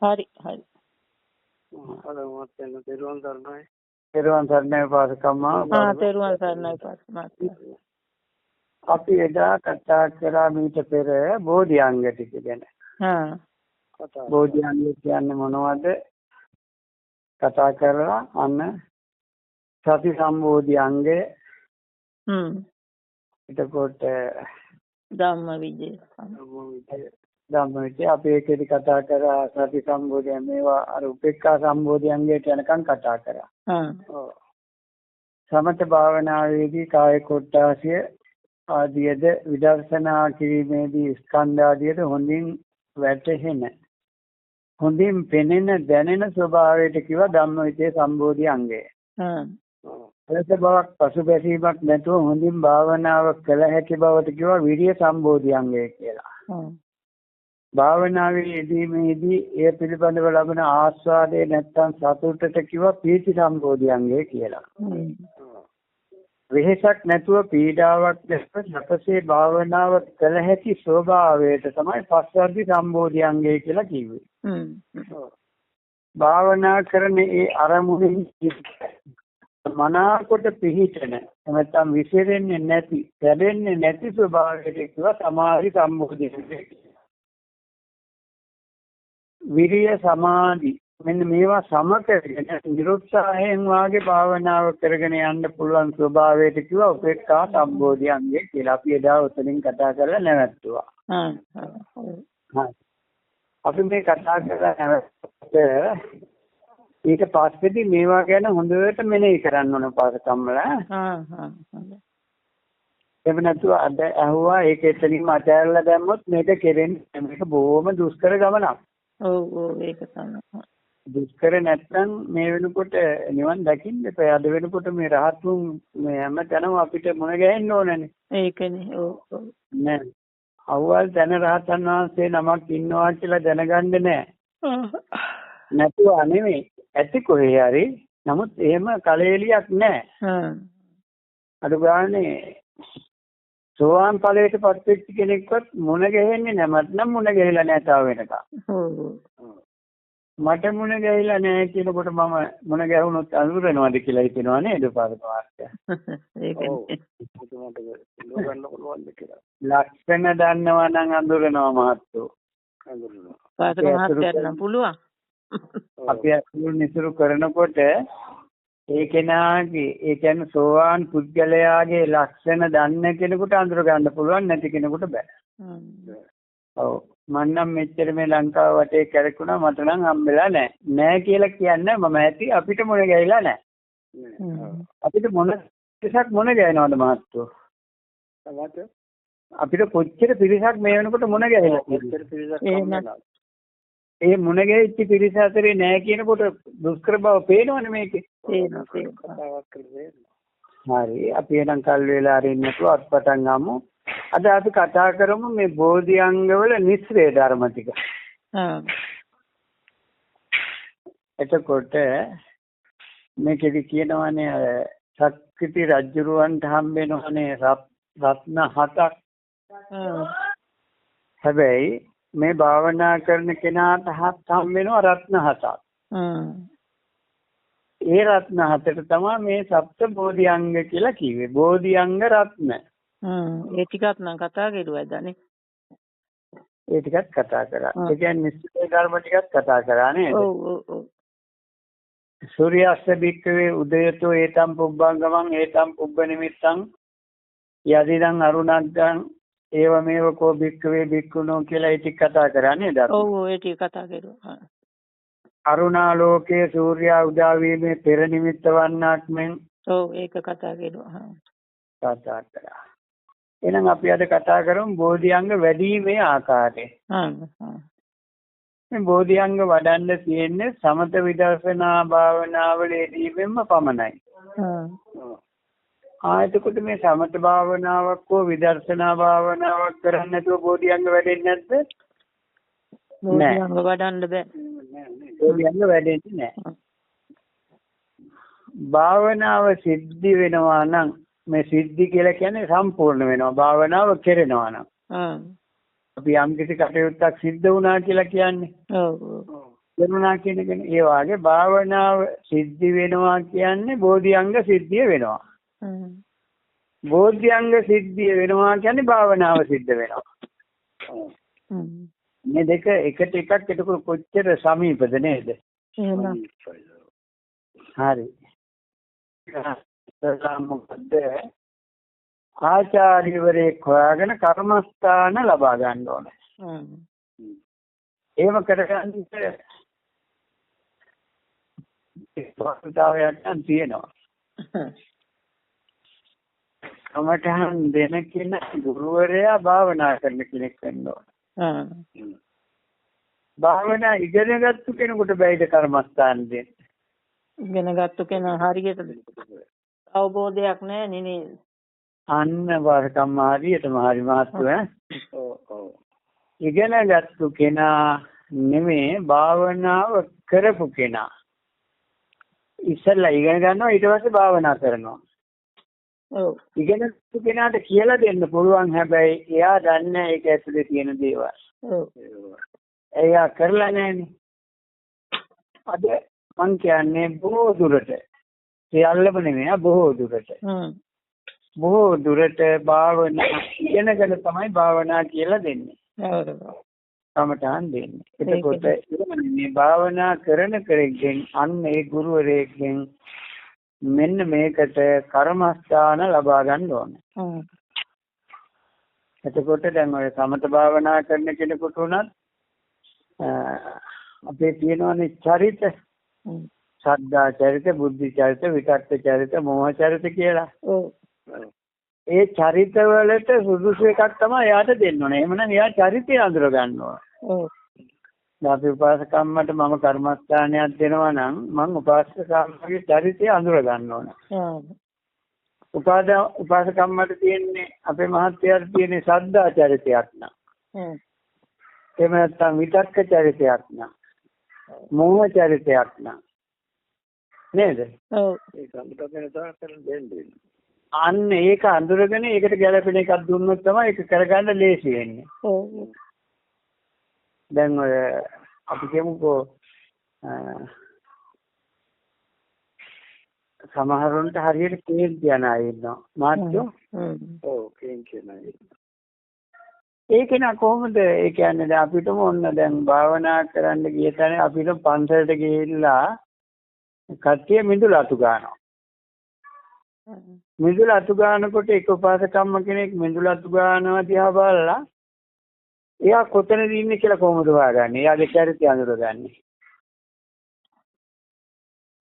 හරි හරි. තෙරුවන් සරණයි පාසකම්ම. තෙරුවන් සරණයි පාසකම්ම. අපි එදා කතා කරා මීට පෙර බෝධිඅංග ටික ගැන. බෝධිඅංග කියන්නේ මොනවද? කතා කරලා අන්න සති සම්බෝධි අංගය. එතකොට ධම්මවිජය. ධම්මවිජය අපි ඒකෙදි කතා කරා සති සම්බෝධිය මේවා අර උපේක්ඛා සම්බෝධි අංගයට යනකම් කතා කරා. සමත භාවනාවේදී කාය කොට්ටාසය ආදියද විදර්ශනා කිරීමේදී ස්කන්ධ ආදියද හොඳින් වැටහෙන හොඳින් පෙනෙන දැනෙන ස්වභාවයට කිව්ව ධම්මවිචේ සම්බෝධි අංගය. එලෙස බවක් පසුබැසීමක් නැතුව හොඳින් භාවනාව කළ හැකි බවට කිව්ව විරිය සම්බෝධි අංගය කියලා. භාවනාවේ යෙදීමේදී එය පිළිබඳව ලබන ආස්වාදය නැත්තම් සතුටට කිව්ව පීති සම්බෝධි අංගය කියලා. වෙහෙසක් නැතුව පීඩාවක් දැක්ව සැපසේ භාවනාව කළ හැකි ස්වභාවයට තමයි පස්වර්ධි සම්බෝධි අංගය කියලා කිව්වේ. භාවනා කරන ඒ අරමුණෙහි මනාකොට පිහිටන නැත්නම් විසිරෙන්නේ නැති, කැඩෙන්නේ නැති ස්වභාවයට කියව සමාධි සම්බෝධි අංගය. විරිය සමාධි මෙන්න මේවා සම කරගෙන නිරුත්සාහයෙන් වාගේ භාවනාව කරගෙන යන්න පුළුවන් ස්වභාවයට කිව්වා උපේක්ඛා සම්බෝධි අංගය කියලා. අපි එදා උතනින් කතා කරලා නැවැත්තුවා. අපි මේ කතා කරලා නැවැත්ත ඊට පස්සේදී මේවා ගැන හොඳට මෙනෙහි කරන්න ඕන පාසකම්මල. එහෙම නැතුව අද ඇහුවා ඒක එතනින්ම අතහැරලා දැම්මොත් මේක කෙරෙන්නේ මේක බොහොම දුෂ්කර ගමනක්. ඔව් ඒක තමයි. දුෂ්කර නැත්නම් මේ වෙනකොට නිවන් දකින්න එපා. අද වෙනකොට මේ රහතුන් මේ හැම තැනම අපිට මුණ ගැහෙන්න ඕනනේ. ඒකනේ. ඔව්. නෑ. අවුල් දැන රහතන් වහන්සේ නමක් ඉන්නවා කියලා දැනගන්නේ නෑ. නැතුව නෙමෙයි. ඇති කොහේ හරි. නමුත් එහෙම කලෙලියක් නෑ. අඩු ගානේ සෝවාන් ඵලයට පත් වෙච්ච කෙනෙක්වත් මුණ ගැහෙන්නේ නැත්නම් මුණ ගැහිලා නැතාව වෙනකම්. මට මුණ ගැහිලා නැහැ කියනකොට මම මුණ ගැහුනොත් අඳුරනවද කියලා හිතෙනවා නේද පාරකවාර්ය. ඒකනේ. ලක්ෂණ දන්නවා නම් අඳුරනවා මහත්තයෝ. අඳුරනවා. පාරකවාර්යයට නම් පුළුවන්. අපි අසුරු නිසුරු කරනකොට ඒ කෙනාගේ ඒ කියන්නේ සෝවාන් පුද්ගලයාගේ ලක්ෂණ දන්න කෙනෙකුට අඳුර ගන්න පුළුවන් නැති කෙනෙකුට බෑ. ඔව් මම නම් මෙච්චර මේ ලංකාව වටේ කැරකුණා මට නම් හම්බෙලා නැහැ. නැහැ කියලා කියන්නේ මම ඇති අපිට මොන ගෑයිලා නැහැ. අපිට මොන පිරිසක් මොන ගෑනවද මහත්තයෝ? අපිට කොච්චර පිරිසක් මේ වෙනකොට මොන ගෑයිලා ඒ මුණ ගැහිච්ච පිරිස අතරේ නැහැ කියනකොට දුෂ්කර බව පේනවනේ මේකේ. හරි අපි එනම් කල් වේලා අරින්නකෝ අත්පතන් ගමු. අද අපි කතා කරමු මේ බෝධි අංගවල නිස්සරේ ධර්ම ටික. එතකොට මේකෙදි කියනවානේ සක්විති රජුරවන්ට හම්බෙනවනේ රත්න 7ක්. හැබැයි මේ භාවනා කරන කෙනාට හම් වෙනවා රත්න 7ක්. ඒ රත්න 7ට තමයි මේ සප්ත බෝධි අංග කියලා කිව්වේ. බෝධි අංග රත්න. ඒ ටිකත් නම් කතා කරුවාද නේ? ඒ ටිකත් කතා කරා. ඒ කියන්නේ නිස්සය ධර්ම ටිකත් කතා කරා නේද? ඔව්. සූර්යාස්ත බික්කවේ උදයතෝ ඒතම් පුබ්බංගමං ඒතම් පුබ්බ නිමිත්තං යදිදං අරුණග්ගං ඒවමේව කෝ බික්කවේ බික්කුණෝ කියලා ඒ ටික කතා කරා නේද? ඔව් ඒ ටික කතා කරුවා. අරුණාලෝකයේ සූර්යා උදා වීමේ පෙර නිමිත්ත වන්නක් මෙන්. ඔව් ඒක කතා කරුවා. කතා කරා. එහෙනම් අපි අද කතා කරමු බෝධි අංග වැඩිීමේ ආකාරය. මේ බෝධි අංග වඩන්න තියෙන්නේ සමත විදර්ශනා භාවනාවලදීෙම පමණයි. එතකොට මේ සමත භාවනාවක් හෝ විදර්ශනා භාවනාවක් කරන්නේ නැතුව බෝධි අංග වැඩෙන්නේ නැද්ද? බෝධි අංග වඩන්න බෑ. බෝධි අංග වැඩෙන්නේ නැහැ. භාවනාව සිද්ධි වෙනවා නම් මේ සිද්ධි කියලා කියන්නේ සම්පූර්ණ වෙනවා. භාවනාව කෙරෙනවා නම්. අපි යම් කිසි කටයුත්තක් සිද්ධ වුණා කියලා කියන්නේ. දෙනුණා කියන එක ඒ වාගේ භාවනාව සිද්ධි වෙනවා කියන්නේ බෝධිඅංග සිද්ධිය වෙනවා. බෝධිඅංග සිද්ධිය වෙනවා කියන්නේ භාවනාව සිද්ධ වෙනවා. මේ දෙක එකට එකක් එතකොට කොච්චර සමීපද නේද? හරි. මොකද ආචාර්යවරයෙක් හොයාගෙන කර්මස්ථාන ලබා ගන්න ඕනේ. එහෙම කරගන්න ඒකතාවයක් තියෙනවා. කමඨහන් දෙන කෙනා ගුරුවරයා භාවනා කරන කෙනෙක් වෙන්න ඕන. භාවනා ඉගෙනගත්තු කෙනෙකුට බැයිද කර්මස්ථාන දෙන්න? ඉගෙනගත්තු කෙනා හරියට අවබෝධයක් නැහැ නේ. අන්න වරකම් හරියටම හරි මාත්තු ඉගෙනගත්තු කෙනා නෙමෙයි භාවනාව කරපු කෙනා. ඉස්සෙල්ලා ඉගෙන ගන්නවා ඊට පස්සේ භාවනා කරනවා. ඔව්. ඉගෙනගත්තු කෙනාට කියලා දෙන්න පුළුවන් හැබැයි එයා දන්නේ ඒක ඇතුලේ තියෙන දේවල්. ඔව්. එයා කරලා නැහැනේ. අද මං කියන්නේ බොහෝ දුරට සියල්ලම නෙමෙයි බොහෝ දුරට. බොහෝ දුරට භාවනා ඉගෙනගෙන තමයි භාවනා කියලා දෙන්නේ. කමඨාන් දෙන්නේ. එතකොට මේ භාවනා කරන කෙනෙක්ගෙන් අන්න ඒ ගුරුවරයෙක්ගෙන් මෙන්න මේකට කර්මස්ථාන ලබා ගන්න ඕනේ. එතකොට දැන් ඔය සමත භාවනා කරන කෙනෙකුට උනත් අපේ තියෙනවානේ චරිත. සද්ධා චරිත, බුද්ධි චරිත, විතක්ක චරිත, මෝහ චරිත කියලා. ඒ චරිත වලට සුදුසු එකක් තමයි එයාට දෙන්න ඕනේ. එහෙමනම් එයා චරිතය අඳුර ගන්න ඕනේ. අපි උපාසකම්මට මම කර්මස්ථානයක් දෙනවා නම් මම උපාසකම්මගේ චරිතය අඳුර ගන්න ඕනේ. උපාසකම්මට තියෙන්නේ අපේ මහත්යයට තියෙන්නේ සද්ධා චරිතයක් නා. එහෙම නැත්නම් විතක්ක චරිතයක් නා. මෝහ චරිතයක් නා. නේද? ඔව්. ඒක අඳුරගෙන තමයි දෙන්නේ. අන්න ඒක අඳුරගෙන ඒකට ගැළපෙන එකක් දුන්නොත් තමයි ඒක කරගන්න ලේසි වෙන්නේ. ඔව්. දැන් ඔය අපි කියමුකෝ සමහරවන්ට හරියට කේන්ති යන අය ඉන්නවා. මාත්‍යෝ? ඔව් කේන්ති යන අය. ඒක නා කොහොමද ඒ කියන්නේ දැන් අපිටම ඔන්න දැන් භාවනා කරන්න ගිය තැන අපිට පන්සලට ගිහිල්ලා කට්ටිය මිදුල අතු ගන්නවා. මිදුල අතු ගන්නකොට එක උපාසකම්ම කෙනෙක් මිදුල අතු ගන්නවා දිහා බලලා එයා කොතනද ඉන්නේ කියලා කොහොමද හොයාගන්නේ? එයාගේ චරිතය අඳුරගන්නේ.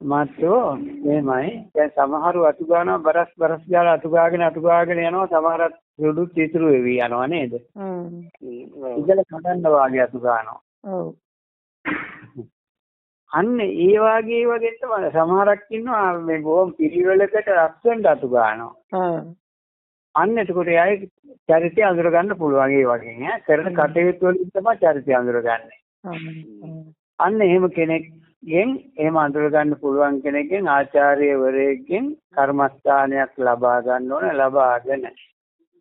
මාත්‍යෝ මේමයි දැන් සමහරව අතු ගන්නවා බරස් ගාලා අතු ගාගෙන යනවා සමහරත් සුදු තිතුරු වෙවි යනවා නේද? ඉතල කඩන්න වාගේ අතු ගන්නවා. ඔව්. අන්න ඒ වගේ තමයි සමහරක් ඉන්නවා මේ බොහොම පිළිවෙලකට ලක්ෂණ අතු ගන්නවා. අන්න එතකොට එයාගේ චරිතය අඳුර ගන්න පුළුවන් ඒ වගේ ඈ කරන කටයුතු වලින් තමයි චරිතය අඳුරගන්නේ. අන්න එහෙම කෙනෙක්ගෙන් එහෙම අඳුර ගන්න පුළුවන් කෙනෙක්ගෙන් ආචාර්යවරයෙක්ගෙන් කර්මස්ථානයක් ලබා ගන්න ඕන. ලබාගෙන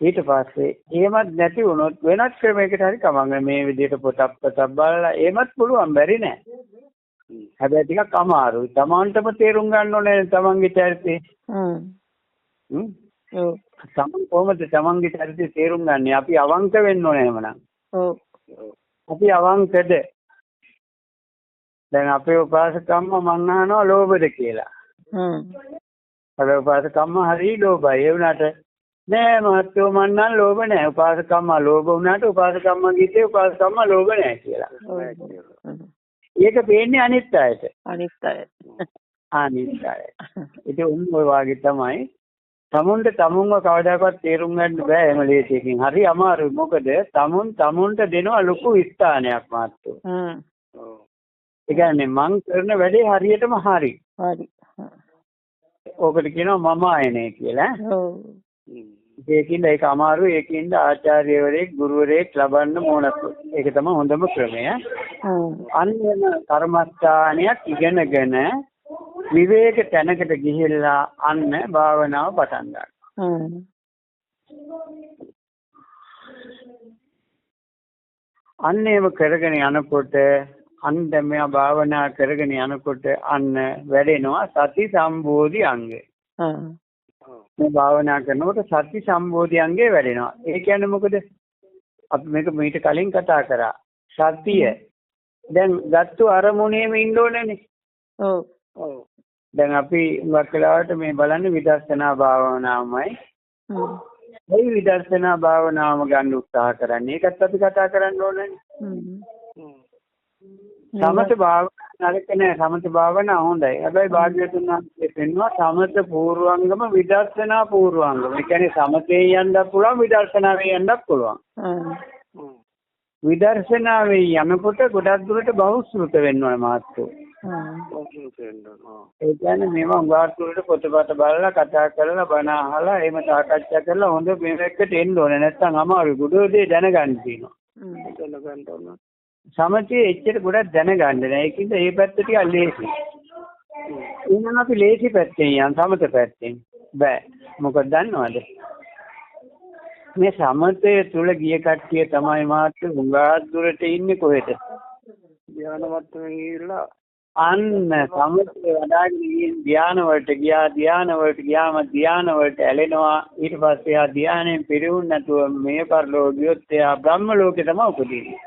ඊට පස්සේ එහෙමත් නැති වුණොත් වෙනත් ක්‍රමයකට හරි කමන්නේ මේ විදිහට පොතක් බලලා එහෙමත් පුළුවන් බැරි නෑ. හැබැයි ටිකක් අමාරුයි. තමන්ටම තේරුම් ගන්න ඕනේ තමන්ගේ චරිතේ. ඔව්. තමන් කොහොමද තමන්ගේ චරිතය තේරුම් ගන්නේ? අපි අවංක වෙන්න ඕනේ එහෙමනම්. ඔව්. අපි අවංකද? දැන් අපේ උපාසකම්ම මං අහනවා ලෝභද කියලා. අපේ උපාසකම්ම හරි ලෝභයි. ඒ වුණාට නෑ මහත්තයෝ මං නම් ලෝභ නෑ. උපාසකම්ම ලෝභ වුණාට උපාසකම්ම ගිහින් උපාසකම්ම ලෝභ නෑ කියලා. ඒක පේන්නේ අනිත් අයට. අනිත් අයට. ඉතින් ඔය වාගේ තමයි තමුන්ට තමුන්ව කවදාකවත් තේරුම් ගන්න බෑ එහෙම ලේසියකින්. හරි අමාරුයි. මොකද තමුන්ට දෙනවා ලොකු ස්ථානයක් මාත්‍රෝ. ඒ කියන්නේ මං කරන වැඩේ හරියටම හරි. හරි. ඕකට කියනවා මම ආයනේ කියලා. ඔව්. ඒකින්ද ඒක අමාරුයි. ඒකින්ද ආචාර්යවරයෙක් ගුරුවරයෙක් ලබන්න ඕන. ඒක තමයි හොඳම ක්‍රමය. අන්න කර්මස්ථානයක් ඉගෙනගෙන විවේක තැනකට ගිහිල්ලා අන්න භාවනාව පටන් ගන්නවා. අන්න ඒව කරගෙන යනකොට අන්න දැන් මෙයා භාවනා කරගෙන යනකොට අන්න වැඩෙනවා සති සම්බෝධි අංගය. මේ භාවනා කරනකොට සති සම්බෝධි අංගය වැඩෙනවා. ඒ කියන්නේ මොකද? අපි මේක මීට කලින් කතා කරා. සතිය දැන් ගත්තු අරමුණේම ඉන්න ඕනේනේ. ඔව්. දැන් අපි හුඟක් වෙලාවට මේ බලන්නේ විදර්ශනා භාවනාවමයි. මේ විදර්ශනා භාවනාවම ගන්න උත්සාහ කරන්නේ. ඒකත් අපි කතා කරන්න ඕනනේ. සමත භාවනා නරක නෑ. සමත භාවනා හොඳයි. හැබැයි භාග්‍යවතුන් වහන්සේ පෙන්වනවා සමත පූර්වාංගම විදර්ශනා පූර්වාංගම. ඒ කියන්නේ සමතේ යන්නත් පුළුවන් විදර්ශනාවේ යන්නත් පුළුවන්. විදර්ශනාවේ යනකොට ගොඩක් දුරට බහුශ්‍රృత වෙන්න ඕන මාත්‍රෝ. ඒ කියන්නේ මේවා උගාට දුරට පොතපත බලලා කතා කරලා බණ අහලා එහෙම සාකච්ඡා කරලා හොඳ මේකට එන්න ඕනේ. නැත්නම් අමාරුයි. ගොඩෝ දේ දැනගන්න තියෙනවා. සමතේ එච්චර ගොඩක් දැනගන්න නෑ. ඒකින්ද මේ පැත්ත ටික ලේසි. එහෙනම් අපි ලේසි පැත්තෙන් යන් සමත පැත්තෙන්. බෑ. මොකද දන්නවද? මේ සමතේ තුල ගිය කට්ටිය තමයි මාත් උගාට දුරට ඉන්නේ කොහෙද? ධ්‍යාන මට්ටමේ ගිහිල්ලා අන්න සමතේ වඩාගෙන ධ්‍යාන වලට ගියාම ධ්‍යාන වලට ඇලෙනවා. ඊට පස්සේ ආ ධ්‍යානෙන් පිරුණ නැතුව මේ පරලෝක ගියොත් එයා බ්‍රහ්ම ලෝකේ තමයි උපදින්නේ.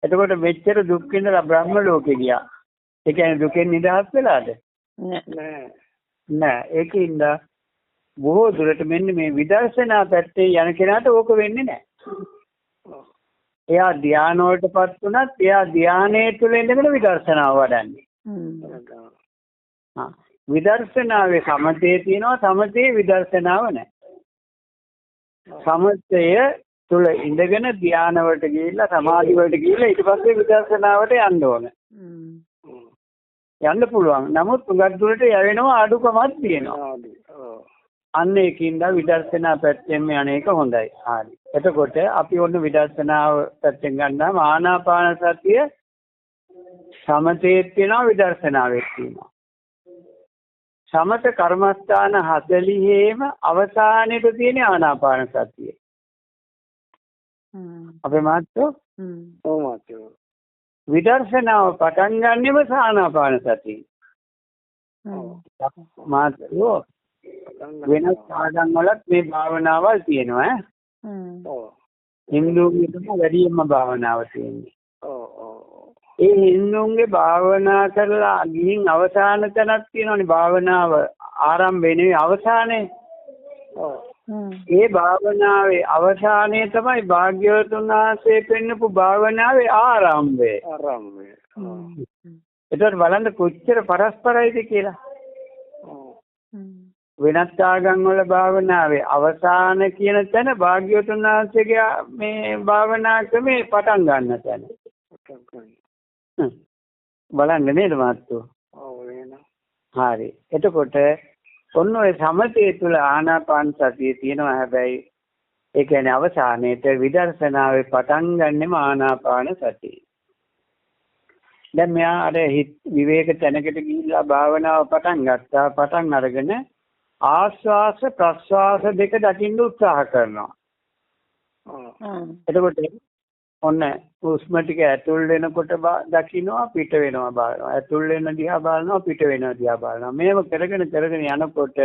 එතකොට මෙච්චර දුක් විඳලා බ්‍රහ්ම ලෝකේ ගියා. ඒ කියන්නේ දුකෙන් නිදහස් වෙලාද? නෑ. ඒකින්ද බොහෝ දුරට මෙන්න මේ විදර්ශනා පැත්තේ යන කෙනාට ඕක වෙන්නේ නෑ. එයා ධ්‍යාන වලටපත් වුණත් එයා ධ්‍යානයේ තුල ඉඳගෙන විදර්ශනාව වඩන්නේ. විදර්ශනාවේ සමතේ තියෙනවා. සමතේ විදර්ශනාව නෑ. සමතය තුල ඉඳගෙන ධ්‍යාන වලට ගිහිල්ලා සමාධි වලට ගිහිල්ලා ඊට පස්සේ විදර්ශනාවට යන්න ඕන. යන්න පුළුවන්. නමුත් උගත් දුරට යවෙනවා අඩුකමක් තියෙනවා. අන්න ඒකින්ද විදර්ශනා පැත්තෙන් අනේක හොඳයි. හරි. එතකොට අපි ඔන්න විදර්ශනාව පැත්තෙන් ගන්නාම ආනාපාන සතිය සමතේත් වෙනවා විදර්ශනාවෙත් තියෙනවා. සමත කර්මස්ථාන 40ෙම අවසානයේ තියෙන ආනාපාන සතිය. අපේ මාත්‍යෝ ඔව් මාත්‍යෝ විදර්ශනාව පටන් ගන්නෙම ආනාපාන සතිය. මාත්‍යෝ වෙනස් ආගම් වලත් මේ භාවනාවල් තියෙනවා හින්දුන්ගේ තමයි වැඩියෙන්ම භාවනාව තියෙන්නේ. ඒ හින්දුන්ගේ භාවනා කරලා ගිහින් අවසාන තැනක් තියෙනවනේ භාවනාව ආරම්භ වෙන්නේ අවසානයේ. ඒ භාවනාවේ අවසානයේ තමයි භාග්‍යවතුන් වහන්සේ පෙන්නපු භාවනාවේ ආරම්භය. ඒතර බලන්න කොච්චර පරස්පරයිද කියලා. වෙනත් ආගම් වල භාවනාවේ අවසාන කියන තැන භාග්‍යවතුන් වහන්සේගේ මේ භාවනා ක්‍රමේ පටන් ගන්න තැන. බලන්න නේද මාත්තු? හරි. එතකොට ඔන්න ඔය සමතේ තුල ආනාපාන සතිය තියෙනවා. හැබැයි ඒ කියන්නේ අවසානයේට විදර්ශනාවේ පටන් ගන්නෙම ආනාපාන සතිය. දැන් මෙයා අර විවේක තැනකට ගිහිල්ලා භාවනාව පටන් ගත්තා. පටන් අරගෙන ආශ්වාස ප්‍රශ්වාස දෙක දකින්න උත්සාහ කරනවා. එතකොට ඔන්න හුස්ම ටික ඇතුල් වෙනකොට දකින්නවා පිට වෙනවා බලනවා. ඇතුල් වෙන දිහා බලනවා පිට වෙනවා දිහා බලනවා. මේව කරගෙන යනකොට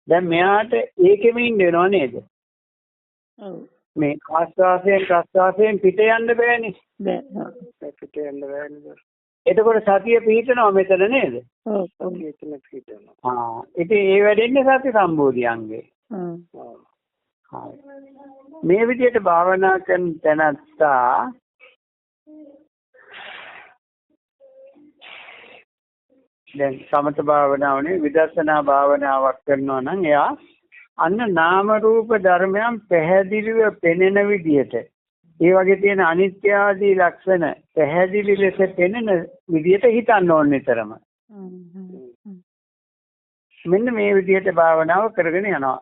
දැන් මෙයාට ඒකෙම ඉන්න වෙනව නේද? මේ ආශ්වාසයෙන් ප්‍රශ්වාසයෙන් පිට යන්න බෑනේ. බෑ. පිට යන්න බෑනේ. එතකොට සතිය පිහිටනවා මෙතන නේද? ඔව්. මෙතන පිහිටනවා. ඉතින් ඒ වැඩෙන්නේ සති සම්බෝධි අංගේ. මේ විදිහට භාවනා කරන තැනත්තා දැන් සමත භාවනාවනේ විදර්ශනා භාවනාවක් කරනවා නම් එයා අන්න නාම රූප ධර්මයන් පැහැදිලිව පෙනෙන විදිහට ඒ වගේ තියෙන අනිත්‍ය ආදී ලක්ෂණ පැහැදිලි ලෙස පෙනෙන විදිහට හිතන්න ඕන නිතරම. මෙන්න මේ විදිහට භාවනාව කරගෙන යනවා.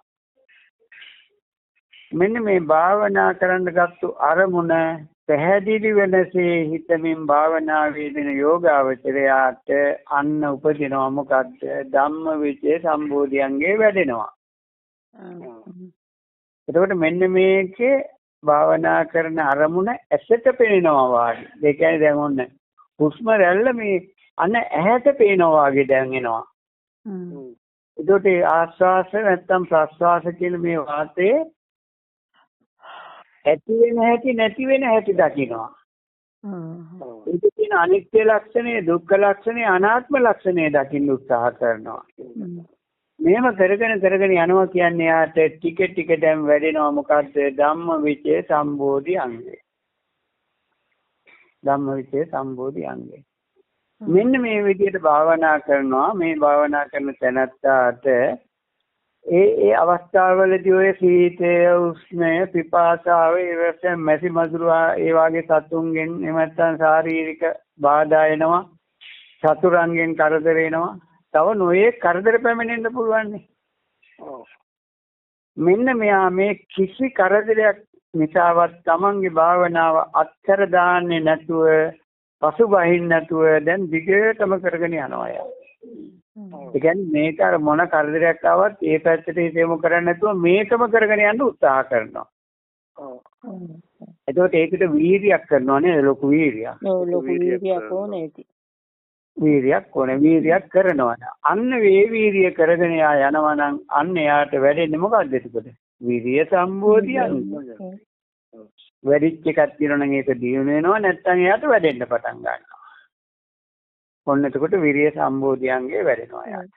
මෙන්න මේ භාවනා කරන්න ගත්තු අරමුණ පැහැදිලි වෙනසේ හිතමින් භාවනාවේ දෙන යෝගාවචරයාට අන්න උපදිනවා මොකද්ද? ධම්මවිචේ සම්බෝධියංගේ වැඩෙනවා. එතකොට මෙන්න මේකේ භාවනා කරන අරමුණ ඇසට පේනවා වාගේ. ඒ කියන්නේ දැන් ඔන්න හුස්ම රැල්ල මේ අන්න ඇහැට පේනවා වාගේ දැන් එනවා. ඒකට ආස්වාස නැත්තම් ප්‍රස්වාස කියන මේ වාතයේ ඇති වෙන හැටි නැති වෙන හැටි දකිනවා. ඒක තියෙන අනිත්‍ය ලක්ෂණය, දුක්ඛ ලක්ෂණය, අනාත්ම ලක්ෂණය දකින්න උත්සාහ කරනවා. මේව කරගෙන යනවා කියන්නේ යාට ටික ටික දැන් වැඩෙනවා මොකද්ද? ධම්මවිචේ සම්බෝධි අංගය. ධම්මවිචේ සම්බෝධි අංගය. මෙන්න මේ විදිහට භාවනා කරනවා. මේ භාවනා කරන තැනත්තාට ඒ අවස්ථාවවලදී ඔය සීතය, උෂ්ණය, පිපාසාව, ඒවැස මැසි මදුරු ඒ වගේ සතුන්ගෙන් එහෙම නැත්නම් ශාරීරික බාධා එනවා. චතුරංගෙන් කරදර එනවා. තව නොයේ කරදර පැමිණෙන්න පුළුවන්. මෙන්න මෙයා මේ කිසි කරදරයක් නිසාවත් තමන්ගේ භාවනාව අත්හැර දාන්නේ නැතුව, පසුබහින්න නැතුව දැන් දිගටම කරගෙන යනවා යා. ඒ කියන්නේ මේක අර මොන කරදරයක් ආවත් ඒ පැත්තට හිතෙමු කරන්නේ නැතුව මේකම කරගෙන යන්න උත්සාහ කරනවා. එතකොට ඒකට වීර්යයක් කරනවා නේද? ලොකු වීර්යයක්. ලොකු වීර්යයක් ඕනේ ඉතින්. වීර්යයක් ඕනේ. වීර්යයක් කරනවා. අන්න මේ වීර්ය කරගෙන යනවා නම් අන්න යාට වැඩෙන්නේ මොකද්ද එතකොට? වීර්ය සම්බෝධියක්. වැඩිච්ච එකක් තියෙනවා නම් ඒක දියුණු වෙනවා, නැත්නම් එයාට වැඩෙන්න පටන් ගන්නවා. ඔන්න එතකොට විරිය සම්බෝධියංගේ වැඩෙනවා යාට.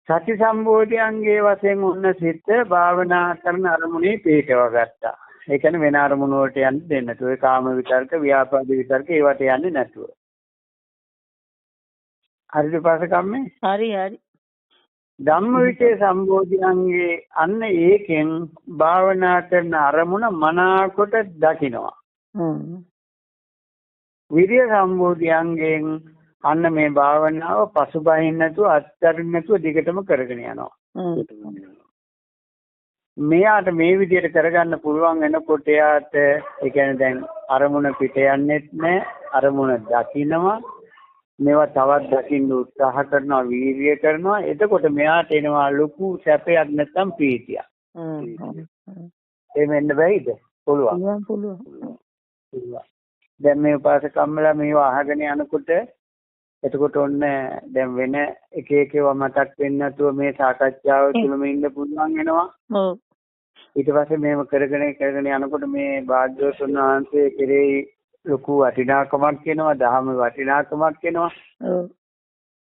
සති සම්බෝධියංගේ වශයෙන් ඔන්න සිත භාවනා කරන අරමුණේ පිටව ගත්තා. ඒ කියන්නේ වෙන අරමුණු වලට යන්න දෙන්නේ නැතුව, ඒ කාම විතර්ක, ව්‍යාපාද විතර්ක ඒවට යන්නේ නැතුව. හරිද පාසකම්මේ? හරි. ධම්මවිචේ සම්බෝධියංගේ අන්න ඒකෙන් භාවනා කරන අරමුණ මනාකොට දකිනවා. විරිය සම්බෝධියංගෙන් අන්න මේ භාවනාව පසුබහින්න නැතුව, අත්හරින්න නැතුව දිගටම කරගෙන යනවා. මෙයාට මේ විදිහට කරගන්න පුළුවන් වෙනකොට එයාට ඒ කියන්නේ දැන් අරමුණ පිට යන්නේත් නැහැ, අරමුණ දකින්නවා, මේවා තවත් දකින්න උත්සාහ කරනවා, වීර්ය කරනවා. එතකොට මෙයාට එනවා ලොකු සැපයක් නැත්නම් ප්‍රීතියක්. එහෙම එන්න බැයිද? පුළුවන්. දැන් මේ උපාසකම්මලා මේවා අහගෙන යනකොට එතකොට ඔන්න දැන් වෙන එක ඒවා මතක් වෙන්නේ නැතුව මේ සාකච්ඡාව තුළම ඉන්න පුළුවන් වෙනවා. ඊට පස්සේ මේව කරගෙන යනකොට මේ භාග්‍යවතුන් වහන්සේ කෙරෙහි ලොකු වටිනාකමක් එනවා, දහම වටිනාකමක් එනවා.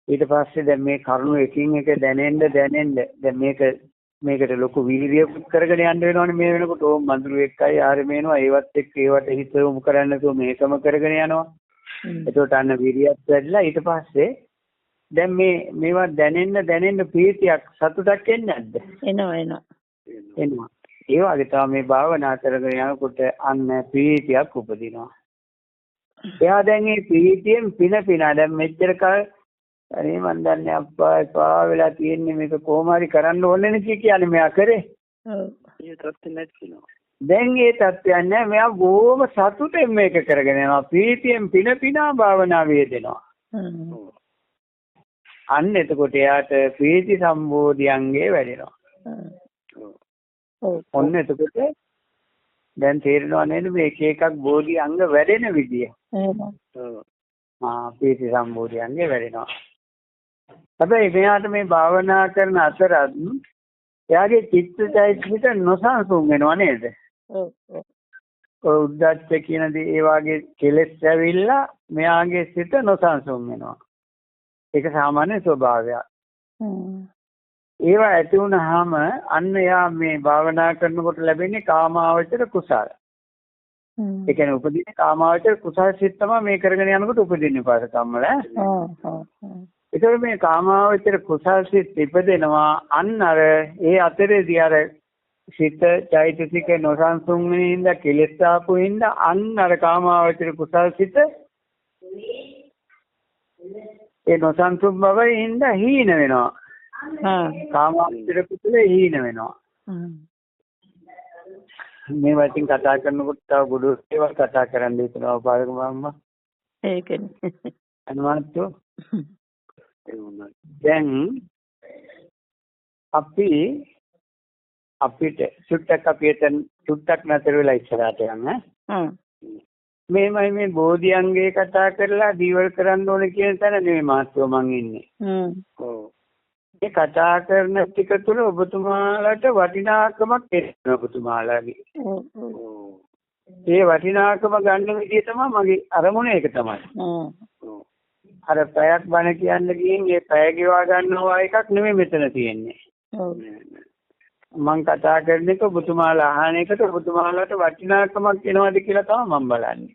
ඊට පස්සේ දැන් මේ කරුණු එකින් එක දැනෙන්න දැන් මේකට ලොකු වීර්යයක් කරගෙන යන්න වෙනවනේ මේ වෙනකොට. ඕම් මඳුරු එක්කයි ආරෙම එනවා, ඒවත් එක්ක ඒවට හිත යොමු කරන්නේ නැතුව මේකම කරගෙන යනවා. එතකොට අන්න වීර්යයක් වැඩිලා ඊට පස්සේ දැන් මේවා දැනෙන්න ප්‍රීතියක්, සතුටක් එන්නේ නැද්ද? එනවා. ඒ වගේ තමයි මේ භාවනා කරගෙන යනකොට අන්න ප්‍රීතියක් උපදිනවා. එයා දැන් මේ ප්‍රීතියෙන් පිනා දැන් මෙච්චර කල් අනේ මන් දන්නේ අප්පා එපා වෙලා තියෙන්නේ මේක කොහොම හරි කරන්න ඕනේ නේ කියන්නේ මෙයා කරේ. ඒ තත්ත්වෙ නැතිනවා. දැන් ඒ තත්ත්වයක් නැහැ. මෙයා බොහොම සතුටෙන් මේක කරගෙන යනවා. ප්‍රීතියෙන් පිනා භාවනා වේදෙනවා. අන්න එතකොට එයාට ප්‍රීති සම්බෝධියංගේ වැඩෙනවා. ඔන්න එතකොට දැන් තේරෙනවා නේද මේ එක එකක් බෝධි අංග වැඩෙන විදිය. ප්‍රීති සම්බෝධියංගේ වැඩෙනවා. හැබැයි මෙයාට මේ භාවනා කරන අතරත් එයාගේ චිත්තචෛතසික නොසන්සුන් වෙනවා නේද? උද්දච්ච කියන දේ ඒ වාගේ කෙලෙස් ඇවිල්ලා මෙයාගේ සිත නොසන්සුන් වෙනවා. ඒක සාමාන්‍ය ස්වභාවයක්. ඒවා ඇති වුනහම අන්න එයා මේ භාවනා කරනකොට ලැබෙන්නේ කාමාවචර කුසල. ඒ කියන්නේ උපදින්නේ කාමාවචර කුසල සිත් තමයි මේ කරගෙන යනකොට උපදින්නේ පාසකම්මල. ඒතර මේ කාමාවචර කුසල් සිත් ඉපදෙනවා. අන්න අර ඒ අතරේදී අර සිත චෛතසික නොසන්සුන් වෙනින්ද කෙලෙස් ආපු හින්දා අන්න අර කාමාවචර කුසල් සිත ඒ නොසන්සුන් බව හින්දා හීන වෙනවා. කාමාවචර කුසලේ හීන වෙනවා. මේ වටින් කතා කරනකොට තව ගොඩ ඒවා කතා කරන්න හිතනවා පාරක මම්මා. ඒකනේ. අනුමානතු දැන් අපි අපිට සුට්ටක් අපිට සුට්ටක් නැතර වෙලා ඉස්සරහට යන්න. මේ බෝධියංගේ කතා කරලා දීවල් කරන්න ඕනේ කියන තැන නෙමෙයි මාත්‍රෝ මං ඉන්නේ. මේ කතා කරන ටික තුළ ඔබතුමාලට වටිනාකමක් එනවා ඔබතුමාලාගේ. ඒ වටිනාකම ගන්න විදිය තමයි මගේ අරමුණ ඒක තමයි. අර පැයක් බණ කියන්න ගියන් ඒ පැය ගෙවා ගන්නවා එකක් නෙමෙයි මෙතන තියෙන්නේ. මං කතා කරන එක ඔබතුමාලා අහන එකට ඔබතුමාලාට වටිනාකමක් එනවද කියලා තමයි මම බලන්නේ.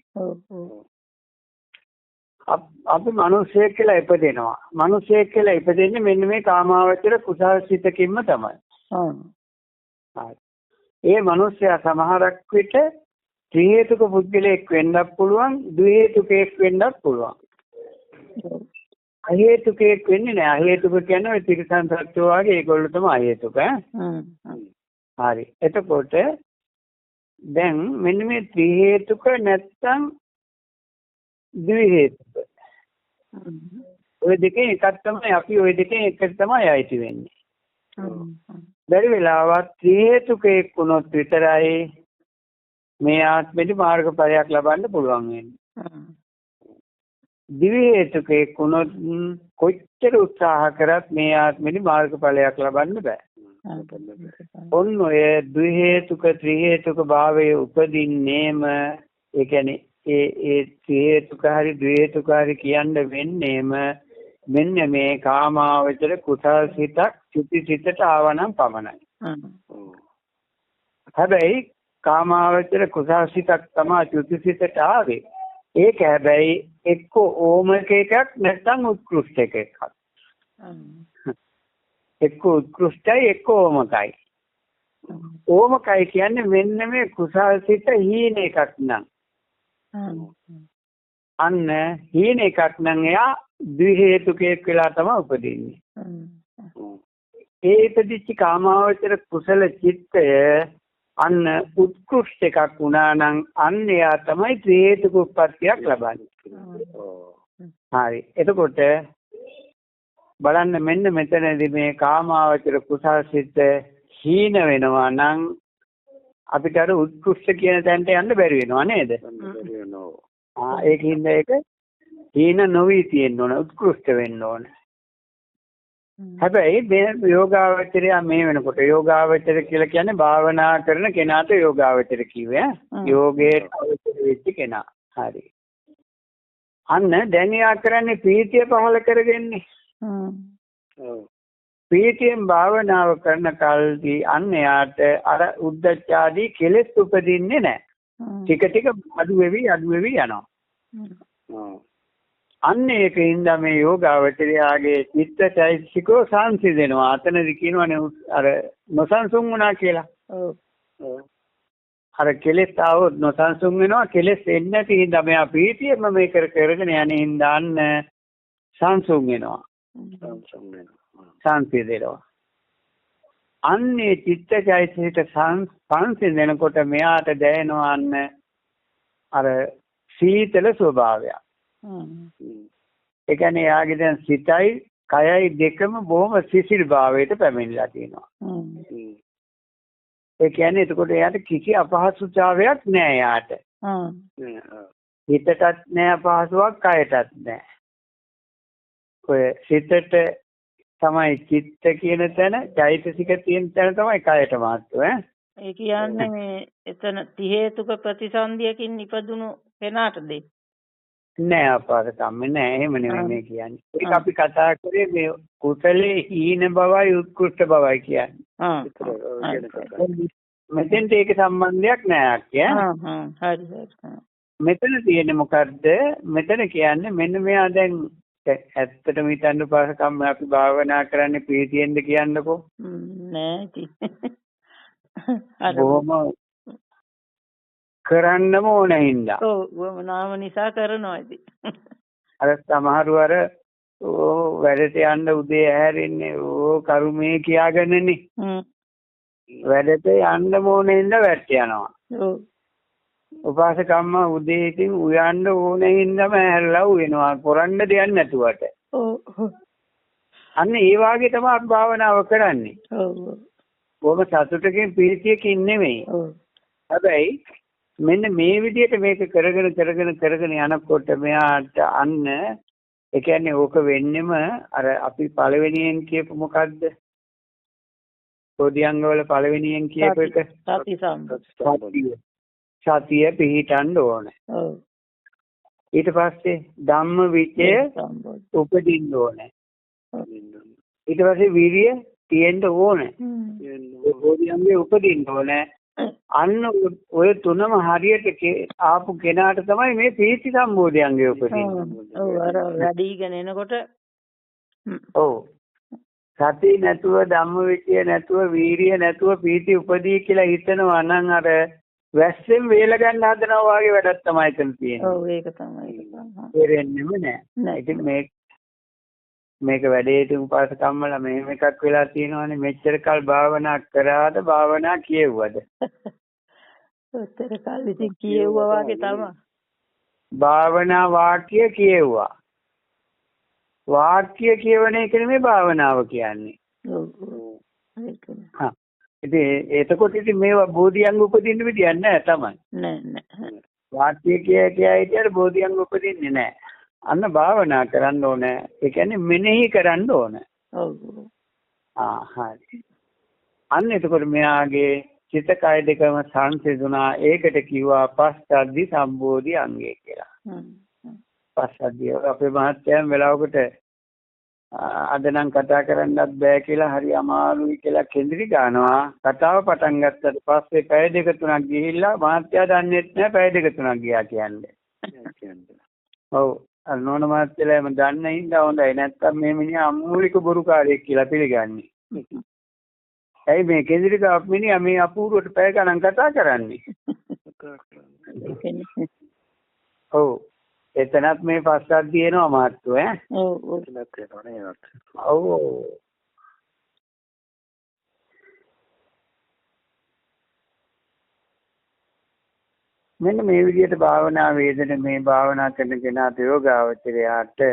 අපි මිනිස්සෙක් කියලා ඉපදෙනවා. මිනිස්සෙක් කියලා ඉපදෙන්නේ මෙන්න මේ කාමාවචර කුසල් සිතකින්ම තමයි. ඒ මිනිස්සයා සමහරක් විට ත්‍රි හේතුක පුද්ගලයෙක් වෙන්නත් පුළුවන්, ද්වි හේතුකයෙක් වෙන්නත් පුළුවන්. අහේතුකයෙක් වෙන්නේ නැහැ. අහේතුක කියන්නේ ඔය තිරසන් සත්‍යෝ වගේ ඒගොල්ලෝ තමයි අහේතුක. හරි. එතකොට දැන් මෙන්න මේ ත්‍රි හේතුක නැත්තම් ද්වි හේතුක. ඔය දෙකෙන් එකක් තමයි අපි ඔය දෙකෙන් එකට තමයි ආйти වෙන්නේ. බැරි වෙලාවත් ත්‍රි හේතුකයෙක් වුණොත් විතරයි මේ ආත්මෙදි මාර්ගඵලයක් ලබන්න පුළුවන් වෙන්නේ. දිවි හේතුකෙක් වුණොත් කොච්චර උත්සාහ කරත් මේ ආත්මෙදි මාර්ගඵලයක් ලබන්න බෑ. ඔන්න ඔය ද්වි හේතුක ත්‍රි හේතුක භාවයේ උපදින්නේම ඒ කියන්නේ ඒ ත්‍රි හේතුක හරි ද්වි හේතුක හරි කියන්න වෙන්නේම මෙන්න මේ කාමාවචර කුසල් සිතක් චුති සිතට ආවනම් පමණයි. හැබැයි කාමාවචර කුසල් සිතක් තමයි චුති සිතට ආවේ. ඒක හැබැයි එක්ක ඕමක එකක් නැත්නම් උත්කෘෂ්ඨ එකක්. එක්ක උත්කෘෂ්ඨයි එක්ක ඕමකයි. ඕමකයි කියන්නේ මෙන්න මේ කුසල් සිත හීන එකක් නම්. අන්න හීන එකක් නම් එයා ද්වි හේතුකයක් වෙලා තමයි උපදින්නේ. ඒ ඉපදිච්ච කාමාවචර කුසල චිත්තය අන්න උත්කෘෂ්ඨ එකක් වුණා නම් අන්න එයා තමයි ත්‍රි හේතුක උප්පත්තියක් ලබන්නේ. හරි. එතකොට බලන්න මෙන්න මෙතනදී මේ කාමාවචර කුසල් සිත හීන වෙනවා නම් අපිට අර උත්කෘෂ්ඨ කියන තැනට යන්න බැරි වෙනවා නේද? ඒකින්ද ඒක හීන නොවි තියෙන්න ඕන උත්කෘෂ්ඨ වෙන්න ඕන. හැබැයි මේ යෝගාවචරය මේ වෙනකොට යෝගාවචර කියලා කියන්නේ භාවනා කරන කෙනාට යෝගාවචර කිව්වේ. යෝගයට අවශ්‍ය වෙච්ච කෙනා. හරි. අන්න දැන් යා කරන්නේ ප්‍රීතිය පහල කරගන්නේ. ප්‍රීතියෙන් භාවනාව කරන කල්දී අන්න යාට අර උද්දච්චාදී කෙලෙස් උපදින්නේ නැහැ. ටික ටික අඩු වෙවි යනවා. අන්න ඒකින්ද මේ යෝගාවචරයාගේ චිත්තචෛතසිකෝ සංසිඳෙනවා. අතනදි කියනවනේ අර නොසන්සුන් වුණා කියලා. අර කෙලෙස් ආවොත් නොසන්සුන් වෙනවා. කෙලෙස් එන්නේ නැති හින්දා මෙයා ප්‍රීතියම මේ කරගෙන යන්නේ හින්දා අන්න සංසුන් වෙනවා. සංසිඳෙනවා. අන්නේ චිත්තචෛතසික සංසිඳෙනකොට මෙයාට දැනෙනවා අන්න අර සීතල ස්වභාවයක්. ඒ කියන්නේ යාගේ දැන් සිතයි කයයි දෙකම බොහොම සිසිල් භාවයට පැමිණලා තියෙනවා. ඒ කියන්නේ එතකොට එයාට කිසි අපහසුතාවයක් නෑ යාට. හිතටත් නෑ අපහසුාවක් කයටත් නෑ. ඔය සිතට තමයි චිත්ත කියන තැන, චෛතසික තියෙන තැන තමයි කයට මාත්‍ර. ඒ කියන්නේ මේ එතන ති හේතුක ප්‍රතිසන්දියකින් ඉපදුණු කෙනාටද? නෑ අපහසුකම් නෑ. එහෙම නෙමෙයි මේ කියන්නේ. ඒක අපි කතා කරේ මේ කුසලේ හීන බවයි උත්කෘෂ්ඨ බවයි කියන්නේ. මෙතෙන්ට ඒක සම්බන්ධයක් නෑ හරි. මෙතන තියෙන්නේ මොකද්ද? මෙතන කියන්නේ මෙන්න මෙයා දැන් ඇත්තටම හිතන්න පාසකම් අපි භාවනා කරන්නේ ප්‍රීතියෙන්ද කියන්නකෝ. නෑ ඉතින්. බොහොම කරන්නම ඕන හින්දා. ඔව් නාම නිසා කරනවා ඉතින්. අර සමහරව අර වැඩට යන්න උදේ ඇහැරෙන්නේ කරුමේ කියාගෙනනේ. වැඩට යන්න ඕන හින්දා වැට යනවා. ඔව්. උපාසකම්ම උදේ ඉතින් උයන්න ඕන හින්දාම ඇහැරලා උයනවා. කරන්න දෙයක් නැතුවට. ඔව්. අන්න ඒ වාගේ තමයි භාවනාව කරන්නේ. ඔව්. බොහොම සතුටකින් ප්‍රීතියකින් නෙමෙයි. ඔව්. හැබැයි මෙන්න මේ විදිහට මේක කරගෙන යනකොට මෙයාට අන්න ඒ කියන්නේ ඕක වෙන්නෙම අර අපි පළවෙනියෙන් කියපු මොකද්ද? බෝධිඅංග වල පළවෙනියෙන් කියපු එක සති සම්බොධි. සතිය පිහිටන්න ඕනේ. ඔව්. ඊට පස්සේ ධම්ම විචය සම්බොධි. උපදින්න ඕනේ. ඊට පස්සේ විරිය තියෙන්න ඕනේ. බෝධිඅංගේ උපදින්න ඕනේ. අන්න ඔය තුනම හරියට ආපු කෙනාට තමයි මේ පීති සම්බෝධියංගේ උපදින්නේ. ඔව් අර වැඩිගෙන එනකොට ඔව්. සති නැතුව ධම්මවිචය නැතුව වීරිය නැතුව පීති උපදී කියලා හිතනවා නම් අර වැස්සෙන් වේල ගන්න හදනවා වගේ වැඩක් තමයි එතන තියෙන්නේ. ඔව් ඒක තමයි. තේරෙන්නෙම නෑ. ඉතින් මේක වැඩේට උපාසකම්මලා මෙහෙම එකක් වෙලා තියෙනවානේ මෙච්චර කල් භාවනා කරාද භාවනා කියෙව්වද? ඔතර කල් ඉතින් කියෙව්වා වගේ තමයි. භාවනා වාක්‍ය කියෙව්වා. වාක්‍ය කියවන එක නෙමෙයි භාවනාව කියන්නේ. ඔව් ඒක. හා. ඉතින් එතකොට ඉතින් මේවා බෝධිඅංග උපදින්න විදියක් නැහැ තමයි. නෑ. වාක්‍ය කිය හිටියට බෝධිඅංග උපදින්නේ නැහැ. අන්න භාවනා කරන්න ඕනේ. ඒ කියන්නේ මෙනෙහි කරන්න ඕනේ. ඔව්. හරි. අන්න එතකොට මෙයාගේ චිත්ත කය දෙකම සංසිඳුණා. ඒකට කිව්වා පස්සද්ධි සම්බෝධි අංගය කියලා. පස්සද්ධිය අපේ මහත්යන් වෙලාවකට අද නම් කතා කරන්නත් බෑ කියලා හරි අමාරුයි කියලා කෙන්දිරි ගන්නවා. කතාව පටන් ගත්තට පස්සේ පැය දෙක තුනක් ගිහිල්ලා මහත්යා දන්නේත් නෑ පැය දෙක තුනක් ගියා කියන්නේ. ඔව්. අර නෝන මහත්තයලාම දන්න හින්දා හොඳයි. නැත්තම් මේ මිනිහා අමූලික බොරුකාරයෙක් කියලා පිළිගන්නේ. ඇයි මේ කෙන්දිරි ගාප් මිනිහා මේ අපූර්වට පැය ගණන් කතා කරන්නේ? ඔව්. එතනත් මේ පස්සද්ධිය එනවා මාත්තු ඈ. ඔව්. මෙන්න මේ විදිහට භාවනා වේදන මේ භාවනා කරන කෙනාට යෝගාවචරයාට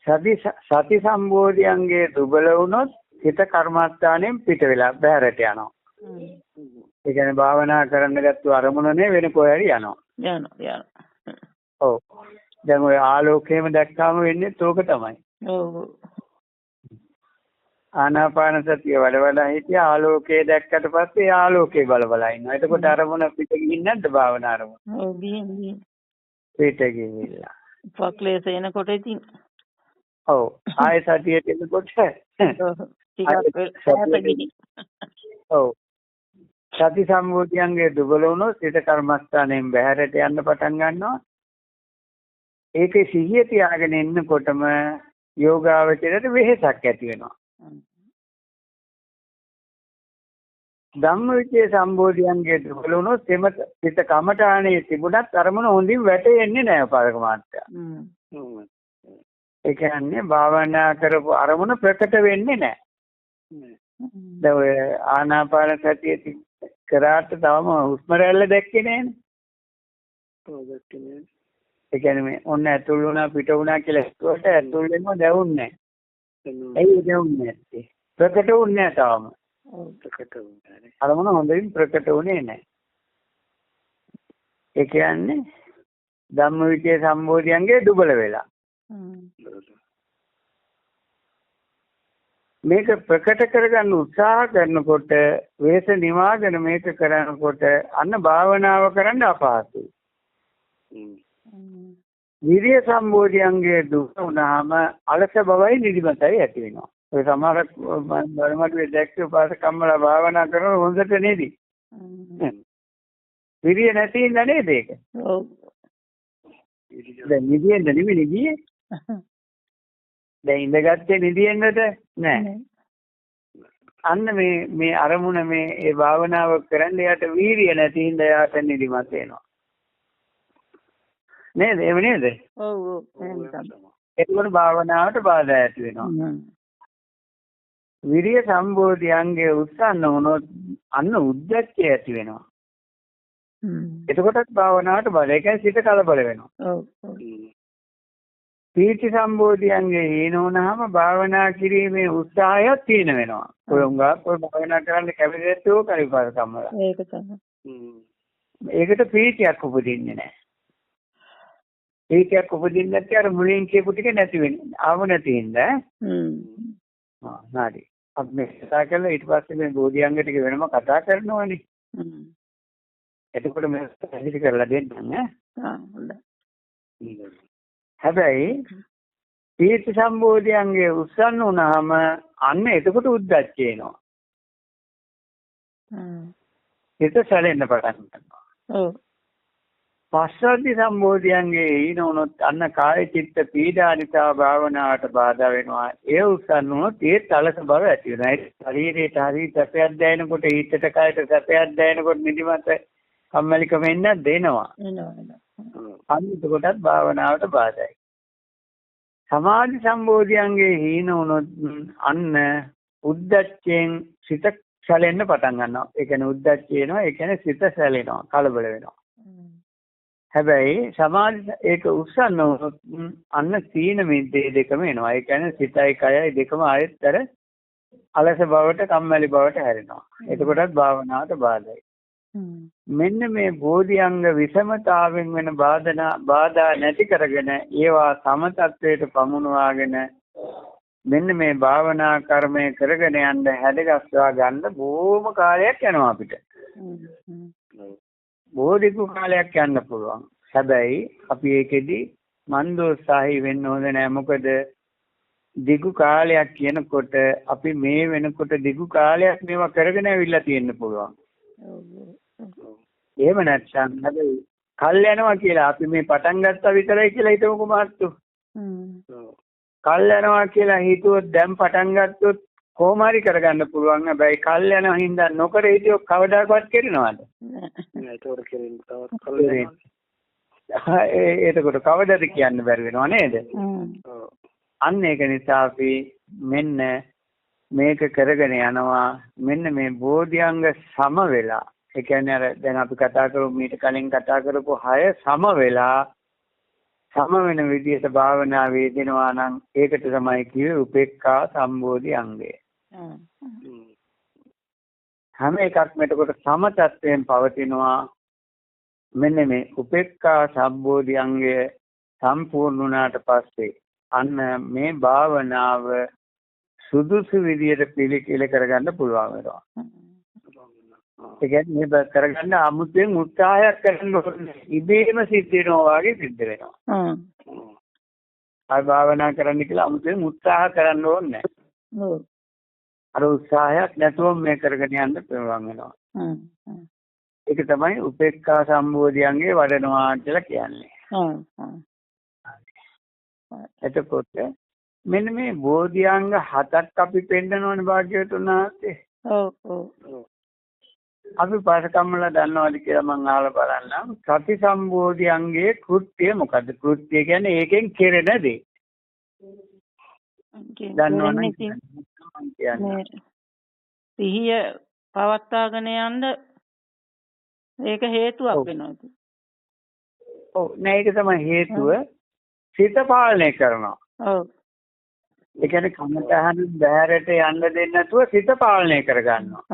සති සම්බෝධියංගේ දුබල වුණොත් හිත කර්මස්ථානයෙන් පිට වෙලා බැහැරට යනවා. ඒ කියන්නේ භාවනා කරන්න ගත්ත අරමුණනේ වෙන කොහේ යනවා. යනවා. ඔව්. දැන් ඔය ආලෝකයේම දැක්කාම වෙන්නේ තෝක තමයි. ඔව්. ආනාපාන සතිය වඩවලා හිටිය ආලෝකයේ දැක්කට පස්සේ ආලෝකේ බලබලා ඉන්නවා. එතකොට අරමුණ පිට ගිහින් නැද්ද භාවනා අරමුණ? ඔව් ගිහින්. පිට ගිහිල්ලා. පක්ලේස එනකොට ඉතින්. ඔව්. ආය සතියට එනකොට ඔව්. සති සම්බෝධියංගේ දුබල වුණොත් සිත කර්මස්ථානයෙන් බැහැරට යන්න පටන් ගන්නවා. ඒකේ සිහිය තියාගෙන ඉන්නකොටම යෝගාවචරයට වෙහෙසක් ඇති වෙනවා. ධම්මවිචේ සම්බෝධියංගේ දුබල වුණොත් එම සිත කමඨාණේ තිබුණත් අරමුණ හොඳින් වැටෙන්නේ නැහැ පාරක මාත්‍යා. ඒ කියන්නේ භාවනා කරපු අරමුණ ප්‍රකට වෙන්නේ නැහැ. දැන් ඔය ආනාපාන සතිය කරාට තවම හුස්ම රැල්ල දැක්කේ නැහැනේ. ඔව් දැක්කේ නෑ. ඒ කියන්නේ මේ ඔන්න ඇතුල් වුණා පිට වුණා කියලා හිතුවට ඇතුල් වෙනව දැවුන්නේ නැහැ. ඇයි දැවුන්නේ නැත්තේ? ප්‍රකට වුණේ නැහැ තාම. ඔව් ප්‍රකට වුණා නේ. අරමුණ හොඳින් ප්‍රකට වුණේ නැහැ. ඒ කියන්නේ ධම්මවිචේ සම්බෝධියංගේ දුබල වෙලා. මේක ප්‍රකට කරගන්න උත්සාහ කරනකොට වේස නිවාගෙන මේක කරනකොට අන්න භාවනාව කරන්න අපහසුයි. විරිය සම්බෝධියංගේ දුක වුණාම අලස බවයි නිදිමතයි ඇති වෙනවා. ඒ සමහර බරමඩුවේ දැක්ක උපාසකම්මලා භාවනා කරන හොඳට නේද? විරිය නැති ඉඳ නේද ඒක? ඔව්. දැන් නිදියෙන්ද නෙමෙයි ගියේ? දැන් ඉඳගත්තේ නිදියෙන්නද? නෑ. අන්න මේ අරමුණ මේ භාවනාව කරන්න යට වීරිය නැති හින්දා යාට නිදිමත එනවා. නේද? එහෙම නේද? ඔව් ඔව්. එහෙම තමයි. ඒකවල භාවනාවට බාධා ඇති වෙනවා. විරිය සම්බෝධියංගේ උත්සන්න වුණොත් අන්න උද්දච්චය ඇති වෙනවා. එතකොටත් භාවනාවට බාධා. ඒකයි සිත කලබල වෙනවා. ඔව්. පීති සම්බෝධියන්ගේ හීන වුණාම භාවනා කිරීමේ උත්සාහයක් තියෙන වෙනවා. ඔය උංගා ඔය භාවනා කරන්න කැමති නැත්නම් කරිපාර කම්මල. ඒක තමයි. ඒකට පීතියක් උපදින්නේ නැහැ. පීතියක් උපදින්නේ නැත්නම් අර මුලින් කියපු ටික නැති වෙන්නේ. ආව නැති හින්දා. හරි. අපි මේ කතා කරලා ඊට පස්සේ මේ බෝධිඅංග ටික වෙනම කතා කරනවානේ. එතකොට මේ පැහැදිලි කරලා දෙන්නම් ඈ. හොඳයි. හැබැයි පීති සම්බෝධියන්ගේ උස්සන්න වුණාම අන්න එතකොට උද්දච්ච එනවා. හිත සැලෙන්න පටන් ගන්නවා. ඔව්. පස්සද්ධි සම්බෝධියන්ගේ ඊන වුණොත් අන්න කාය චිත්ත පීඩානිතා භාවනාවට බාධා වෙනවා. ඒ උස්සන්න වුණොත් ඒ තලස බව ඇති වෙනවා. ඒ ශරීරයට හරි සැපයක් දැනෙනකොට හිතට කායට සැපයක් දැනෙනකොට නිදිමත කම්මැලිකම එන්න දෙනවා. අන්න එතකොටත් භාවනාවට බාධායි. සමාධි සම්බෝධියන්ගේ හීන වුණොත් අන්න උද්දච්චයෙන් සිත සැලෙන්න පටන් ගන්නවා. ඒ කියන්නේ උද්දච්ච එනවා. ඒ කියන්නේ සිත සැලෙනවා. කලබල වෙනවා. හැබැයි සමාධි ඒක උස්සන්න වුණොත් අන්න සීන මිද්දේ දෙකම එනවා. ඒ කියන්නේ සිතයි කයයි දෙකම ආයෙත්තර අලස බවට කම්මැලි බවට හැරෙනවා. එතකොටත් භාවනාවට බාධායි. මෙන්න මේ බෝධිඅංග විසමතාවෙන් වෙන බාධා නැති කරගෙන ඒවා සම තත්වයට පමුණවාගෙන මෙන්න මේ භාවනා කර්මය කරගෙන යන්න හැදගස්වා ගන්න බොහොම කාලයක් යනවා අපිට. බොහෝ කාලයක් යන්න පුළුවන්. හැබැයි අපි ඒකෙදි මන්දෝත්සාහී වෙන්න හොඳ නැහැ. මොකද දිගු කාලයක් කියනකොට අපි මේ වෙනකොට දිගු කාලයක් මේවා කරගෙන ඇවිල්ලා තියෙන්න පුළුවන්. එහෙම නැත්නම් හැබැයි කල් යනවා කියලා අපි මේ පටන් ගත්තා විතරයි කියලා හිතමුකෝ මාත්තු. කල් යනවා කියලා හිතුවොත් දැන් පටන් ගත්තොත් කොහොම හරි කරගන්න පුළුවන්. හැබැයි කල් යනවා හින්දා නොකර හිටියොත් කවදාකවත් කෙරෙනවද? එතකොට කවදද කියන්න බැරි වෙනව නේද? අන්න ඒක නිසා අපි මෙන්න මේක කරගෙන යනවා. මෙන්න මේ බෝධිඅංග සම වෙලා. ඒ කියන්නේ අර දැන් අපි කතා කරමු මීට කලින් කතා කරපු 6 සම වෙලා සම වෙන විදිහට භාවනා වේදෙනවා නම් ඒකට තමයි කිව්වේ උපේක්ඛා සම්බෝධි අංගය. හැම එකක්ම එතකොට සම තත්වයෙන් පවතිනවා. මෙන්න මේ උපේක්ඛා සම්බෝධි අංගය සම්පූර්ණ වුණාට පස්සේ අන්න මේ භාවනාව සුදුසු විදියට පිළිකෙල කරගන්න පුළුවන් වෙනවා. ඒ කියන්නේ මේ කරගන්න අමුතුවෙන් උත්සාහයක් කරන්න ඕනේ. ඉබේම සිද්ධ වෙනවා වගේ සිද්ධ වෙනවා. ආ භාවනා කරන්න කියලා අමුතුවෙන් උත්සාහ කරන්න ඕනේ නැහැ. අර උත්සාහයක් නැතුවම මේ කරගෙන යන්න පුළුවන් වෙනවා. ඒක තමයි උපේක්ඛා සම්බෝධියන්ගේ වඩනවා කියලා කියන්නේ. එතකොට මෙන්න මේ බෝධිඅංග 7ක් අපි පෙන්නනවනේ භාග්‍යවතුන් වහන්සේ. අපි පාසකම්මල දන්නවද කියලා මම අහලා බලන්නම්. සති සම්බෝධියන්ගේ කෘත්‍යය මොකද්ද? කෘත්‍යය කියන්නේ ඒකෙන් කෙරෙන දේ. දන්නවනේ සිහිය පවත්වාගෙන යන්න ඒක හේතුවක් වෙනවා. ඔව් නෑ ඒක තමයි හේතුව. සිත පාලනය කරනවා. ඔව්. ඒ කියන්නේ කමතහන බෑරට යන්න දෙන්නේ නැතුව සිත පාලනය කරගන්නවා.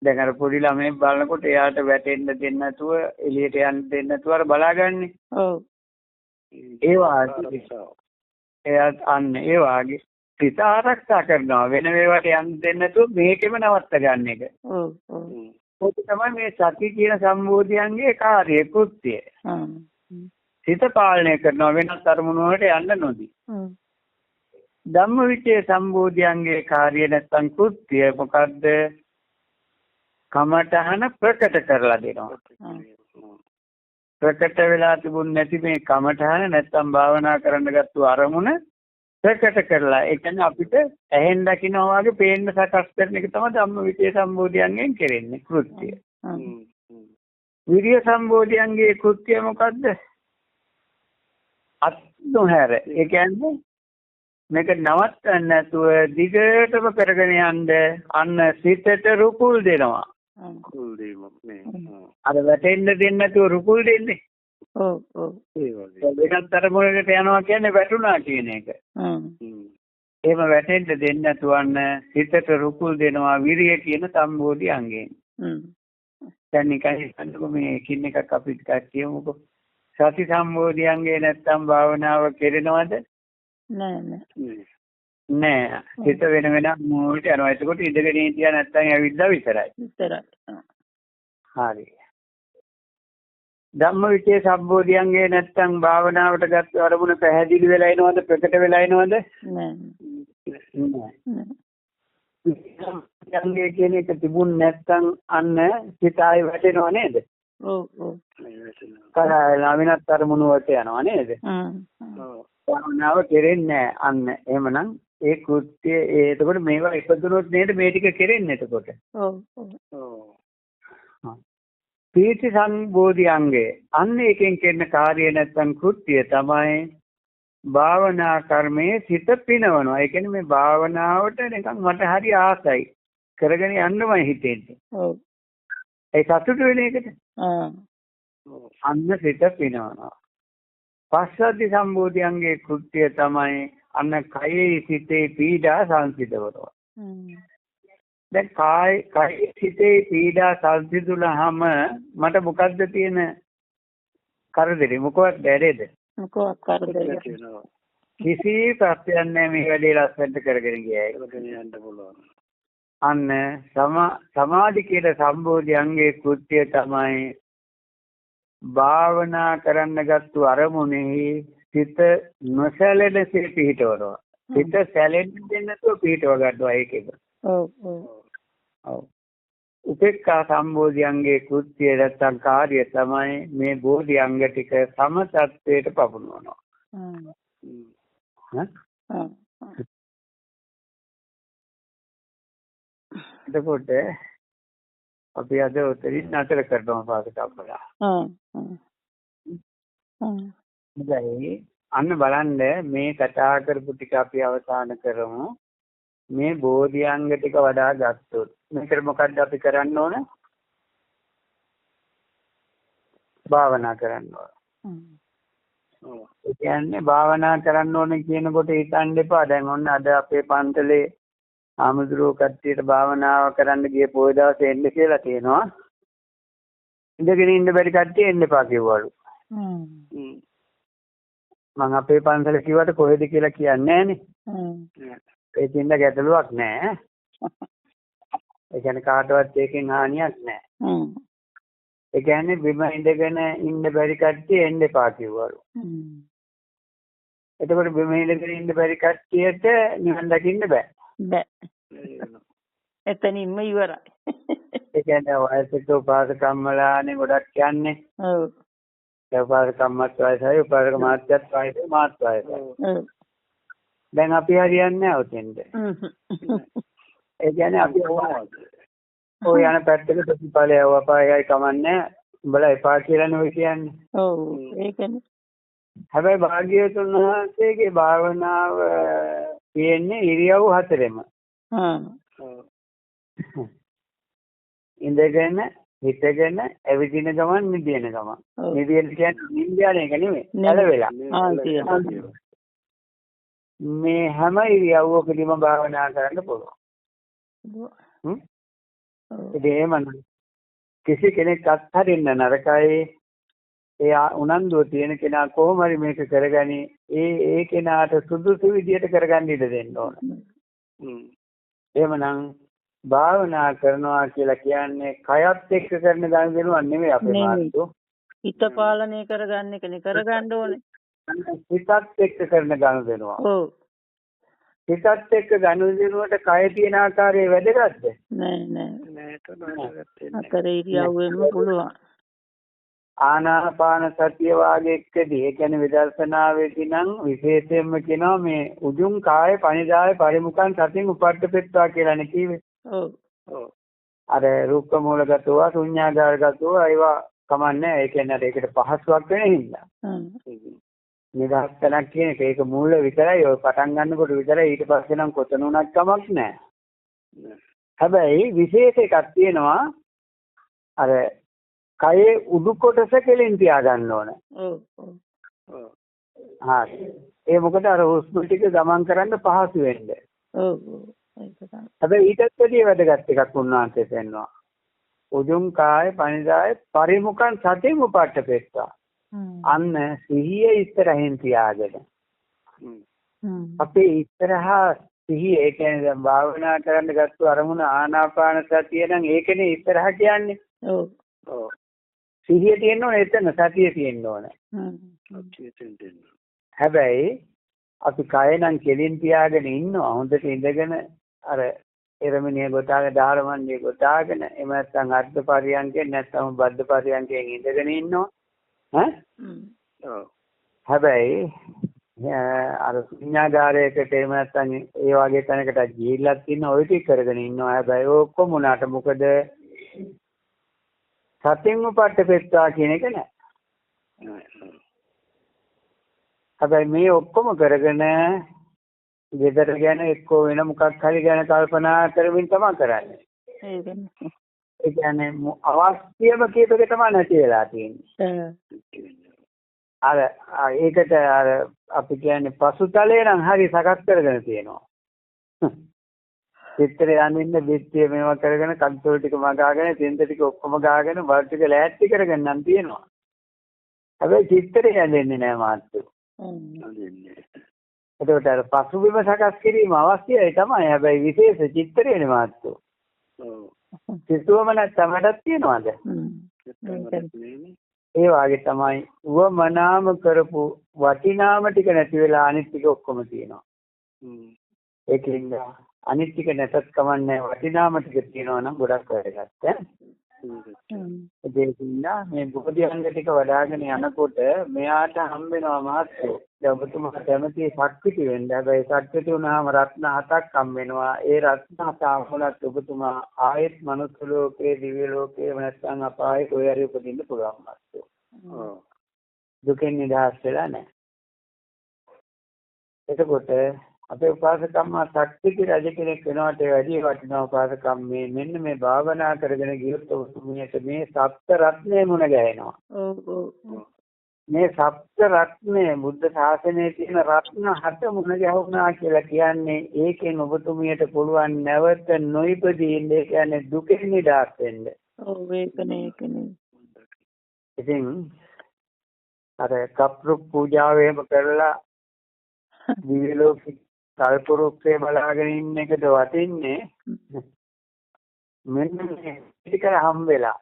දැන් අර පොඩි ළමයි බලනකොට එයාට වැටෙන්න දෙන්නේ නැතුව එළියට යන්න දෙන්නේ නැතුව අර බලාගන්නේ. ඔව්. ඒ වාගේ එයාත් අන්න ඒ වාගේ සිත ආරක්ෂා කරනවා. වෙන වේවට යන්න දෙන්නේ නැතුව මේකෙම නවත්ත ගන්න එක. ඔව් ඔව්. ඒක තමයි මේ සති කියන සම්බෝධියන්ගේ කාර්ය කෘත්‍යය. සිත පාලනය කරනවා වෙනත් අරමුණු වලට යන්න නොදී. ධම්මවිචේ සම්බෝධියන්ගේ කාර්ය නැත්තම් කෘත්‍යය මොකද්ද? කමඨහන ප්‍රකට කරලා දෙනවා. ප්‍රකට වෙලා තිබුණ නැති මේ කමඨහන නැත්තම් භාවනා කරන්න ගත්තු අරමුණ ප්‍රකට කරලා ඒ කියන්නේ අපිට ඇහෙන් දකින්නවා වගේ පේන්න සකස් කරන එක තමයි ධම්මවිචේ සම්බෝධියන්ගෙන් කෙරෙන්නේ කෘත්‍යය. විරිය සම්බෝධියන්ගේ කෘත්‍යය මොකද්ද? අත් නොහැර. ඒ කියන්නේ මේක නවත්තන්න නැතුව දිගටම කරගෙන යන්න අන්න සිතට රුකුල් දෙනවා. රුකුල් දීමක් නේ. අර වැටෙන්න දෙන්නේ නැතුව රුකුල් දෙන්නේ. ඔව් ඔව්. වෙනත් අරමුණකට යනවා කියන්නේ වැටුණා කියන එක. එහෙම වැටෙන්න දෙන්නේ නැතුවන්න හිතට රුකුල් දෙනවා විරිය කියන සම්බෝධි අංගයෙන්. දැන් නිකන් හිතන්නකො මේ එකින් එකක් අපි ටිකක් කියමුකෝ. සති සම්බෝධි අංගේ නැත්තම් භාවනාව කෙරෙනවද? නෑ. හිත වෙන වෙන මොකට යනවා. එතකොට ඉඳගෙන හිටියා නැත්තම් ඇවිල්ලා විතරයි. හරි. ධම්මවිචේ සම්බෝධියංගේ නැත්තම් භාවනාවට ගත්ත අරමුණ පැහැදිලි වෙලා එනවද ප්‍රකට වෙලා එනවද? නෑ. යන්නේ කියන එක තිබුණ නැත්තම් අන්න සිතයි වැටෙනව නේද? ඔව් ඔව්. කරා වෙනත් අරමුණ වලට යනවා නේද? භාවනාව කෙරෙන්නේ නැහැ. අන්න එහෙමනම් ඒ කෘත්‍ය එතකොට මේවා ඉපදුනොත් නේද මේ ටික කෙරෙන්නේ එතකොට? ඔව් ඔව්. පීති සම්බෝධි අංගය අන්න එකෙන් කරන කාර්යය නැත්නම් කෘත්‍ය තමයි භාවනා කර්මයේ සිත පිනවනවා. ඒ කියන්නේ මේ භාවනාවට නිකන් මට හරි ආසයි කරගෙන යන්නමයි හිතෙන්නේ. ඔව්. ඒ සතුට වෙන එකට. අන්න සිත පිනවනවා. පස්සද්ධි සම්බෝධි අංගයේ කෘත්‍ය තමයි අන්න කයේ සිතේ පීඩා සංසිඳවනවා. දැන් කයේ සිතේ පීඩා සංසිඳුනහම මට මොකද්ද තියෙන කරදරේ? මොකවත් දැරෙද? මොකවත් කරදරේ කිසි ප්‍රශ්නයක් නැහැ. මේ වැඩේ ලස්සනට කරගෙන ගියා. යන්න පුළුවන්. අන්න සමාධි කියන සම්බෝධි අංගයේ කෘත්‍ය තමයි භාවනා කරන්න ගත්තු අරමුණෙහි සිත නොසැලෙනසේ පිහිටවනවා. සිත සැලෙන්නේ නැතුව පිහිටව ගන්නවා ඒකෙම. ඔව් ඔව්. ඔව්. උපේක්ඛා සම්බෝධි අංගයේ කෘත්‍ය නැත්නම් කාර්ය තමයි මේ බෝධි අංග ටික සම තත්වයට පමුණවනවා. එතකොට අපි අද උතරින් නතර කරනවා පාඩක අපලා. අන්න බලන්න මේ කතා කරපු ටික අපි අවසන් කරමු. මේ බෝධි අංග ටික වඩා ගත්තොත් මේකට මොකද්ද අපි කරන්න ඕන? භාවනා කරන්න ඕන. ඒ කියන්නේ භාවනා කරන්න ඕන කියනකොට හිතන්න එපා. දැන් ඔන්න අද අපේ පන්සලේ ආමුදුරෝ කට්ටියට භාවනාව කරන්න ගිය පොය දවසේ එන්න කියලා තියෙනවා. ඉඳගෙන ඉන්න බැරි කට්ටිය එන්න එපා කිව්වලු. මම අපේ පන්සල කිව්වට කොහෙද කියලා කියන්නේ නැහනේ. ඒකින්ද ගැටලුවක් නැහැ. ඒ කියන්නේ කාටවත් ඒකෙන් හානියක් නැහැ. ඒ කියන්නේ බිම ඉඳගෙන ඉන්න බැරි කට්ටිය එන්න එපා කිව්වලු. එතකොට බිම ඉඳගෙන ඉන්න බැරි කට්ටියට නිවන් දකින්න බෑ. බෑ. එතනින්ම ඉවරයි. ඒ කියන්නේ වයසට උපාසකම්මලානේ ගොඩක් කියන්නේ. ඔව්. ඒ උපාසකම්මත් වයසයි උපාසක මාත්‍යත් වයසයි මාත් වයසයි. ඔව්. දැන් අපි හරියන්නේ නැහැ උතෙන්ද. ඒ කියන්නේ අපි ඔය යන පැත්තක ප්‍රතිඵලය වපායයි කමන්නේ. උඹලා එපා කියලානේ ඔය කියන්නේ. ඔව් ඒකනේ. හැබැයි භාග්‍යවතුන් වහන්සේගේ භාවනාව තියෙන්නේ ඉරියව් හතරෙම. ඉඳගෙන හිටගෙන ඇවිදින ගමන් නිදින ගමන්. නිදින කියන්නේ නින්දියන එක නෙමෙයි. නැලවෙලා. මේ හැම ඉරියව්වකදීම භාවනා කරන්න පුළුවන්. ඒකම කිසි කෙනෙක් අත්හරින්න නරකයි. ඒ උනන්දුව තියෙන කෙනා කොහොම හරි මේක කරගනි. ඒ කෙනාට සුදුසු විදියට කරගන්න ඉඩ දෙන්න ඕන. එහෙමනම් භාවනා කරනවා කියලා කියන්නේ කයත් එක්ක කරන ගනුදෙනුවක් නෙමෙයි අපේ මාර්ගය. හිත පාලනය කරගන්න එකනේ කරගන්න ඕනේ. හිතත් එක්ක කරන ගනුදෙනුවක්. ඔව්. හිතත් එක්ක ගනුදෙනුවට කය තියෙන ආකාරයේ වැදගත්ද? නෑ නෑ. අතර ඉරියව්වෙම පුළුවන්. ආනාපාන සතිය වාගේ එක්කදී ඒ කියන්නේ විදර්ශනාවේදී නම් විශේෂයෙන්ම කියනවා මේ උජුං කාය පනිදාය පරිමුඛං සතින් උපට්ඨපෙත්වා කියලානේ කිව්වේ. ඔව්. ඔව්. අර රූප මූලගතව ශුන්‍යාගාරගතව ඒවා කමන්නේ. ඒ කියන්නේ ඒකට පහසුවක් වෙන හින්දා. නිදහස් තැනක් කියන එක ඒක මූල විතරයි. ඔය පටන් ගන්නකොට විතරයි. ඊට පස්සේ නම් කොතනුණක් කමක් නැහැ. හැබැයි විශේෂ එකක් තියෙනවා. අර කයේ උඩු කොටස කෙලින් තියාගන්න ඕන. ඔව් ඔව්. හරි. ඒ මොකද අර හුස්ම ටික ගමන් කරන්න පහසු වෙන්න. ඔව් ඔව්. ඒක තමයි. හැබැයි ඊටත් වැඩිය වැදගත් එකක් උන්වහන්සේ පෙන්වනවා. උජුං කාය පනිදාය පරිමුඛං සතින් උපට්ඨපෙත්තා. අන්න සිහිය ඉස්සරහින් තියාගෙන. අපේ ඉස්සරහා සිහිය ඒ කියන්නේ දැන් භාවනා කරන්න ගත්ත අරමුණ ආනාපාන සතිය නම් ඒකනේ ඉස්සරහ කියන්නේ. ඔව්. ඔව්. සිහිය තියෙන්න ඕනේ එතන සතිය තියෙන්න ඕනේ. හැබැයි අපි කය නම් කෙලින් තියාගෙන ඉන්නවා හොඳට ඉඳගෙන අර එරමිනිය ගොතාගෙන ධාරමණ්ඩිය ගොතාගෙන එහෙම නැත්නම් අර්ධ පරියන්කෙන් නැත්නම් බද්ධ පරියන්කෙන් ඉඳගෙන ඉන්නවා ඈ හැබැයි අර ශුන්‍යාගාරයකට එහෙම නැත්නම් ඒ වගේ තැනකට ගිහිල්ලා තියෙන ඔය ටික කරගෙන ඉන්නවා හැබැයි ඔක්කොම උනාට මොකද සතින්ම පට්ටපෙත්තා කියන එක නෑ හැබැයි මේ ඔක්කොම කරගෙන ගෙදර ගැන එක්කෝ වෙන මොකක් හරි ගැන කල්පනා කරමින් තමයි කරන්නේ. ඒ කියන්නේ අවශ්‍යම කීපක තමයි නැති වෙලා තියෙන්නේ. අර ඒකට අර අපි කියන්නේ පසුතලේ නම් හරි සකස් කරගෙන තියෙනවා. චිත්‍රය අඳින්න බිත්තිය මේවා කරගෙන කන්ට්‍රෝල් ටික මගාගෙන තින්ත ටික ඔක්කොම ගාගෙන වර්ඩ් ටික ලෑස්ති කරගෙන නම් තියෙනවා. හැබැයි චිත්‍රය ඇඳෙන්නේ නැහැ මාත්තු. එතකොට අර පසුබිම සකස් කිරීම අවශ්‍යයි තමයි. හැබැයි විශේෂ චිත්‍රයනේ මාත්තු. සිතුවම නැත්නම්ටත් තියනවාද? ඒ වාගේ තමයි වමනාම කරපු වටිනාම ටික නැති වෙලා අනිත් ටික ඔක්කොම තියෙනවා. ඒකින්ද අනිත් ටික නැතත් කමන්නේ වටිනාම ටික තියෙනවා නම් ගොඩක් වැදගත් ඈ. ඒකින්ද මේ බුද්ධිංග ටික වඩාගෙන යනකොට මෙයාට හම්බ වෙනවා මහත්කෝ. දැන් ඔබතුමා කැමති ශක්තිය වෙන්න. හැබැයි ශක්තිය වුණාම රත්න 7ක් හම්බ වෙනවා. ඒ රත්න 7 අමුලත් ඔබතුමා ආයෙත් මනුස්ස ලෝකේ දිව්‍ය ලෝකේ නැත්නම් අපායේ කොහේ හරි උපදින්න පුළුවන් මහත්කෝ. දුකෙන් නිදහස් වෙලා නැහැ. එතකොට අපේ උපාසකම්මා ශක්තිය රජ කෙනෙක් වෙනවට වැඩි වටිනා උපාසකම්මේ මෙන්න මේ භාවනා කරගෙන ගියොත් ඔබතුමියට මේ සප්ත රත්නය මුණ ගැහෙනවා. මේ සප්ත රත්නය බුද්ධ ශාසනයේ තියෙන රත්න 7 මුණ ගැහුණා කියලා කියන්නේ ඒකෙන් ඔබතුමියට පුළුවන් නැවත නොයිපදී ඉන්න. ඒ කියන්නේ දුකෙන් නිදහස් වෙන්න. ඔව් ඒකනේ. ඉතින් අර කප්රු පූජාවෙම කරලා දිව්‍ය ලෝකෙ කල්පරුක්සේ බලාගෙන ඉන්න එකද වටින්නේ මෙන්න මේ ටික හම් වෙලා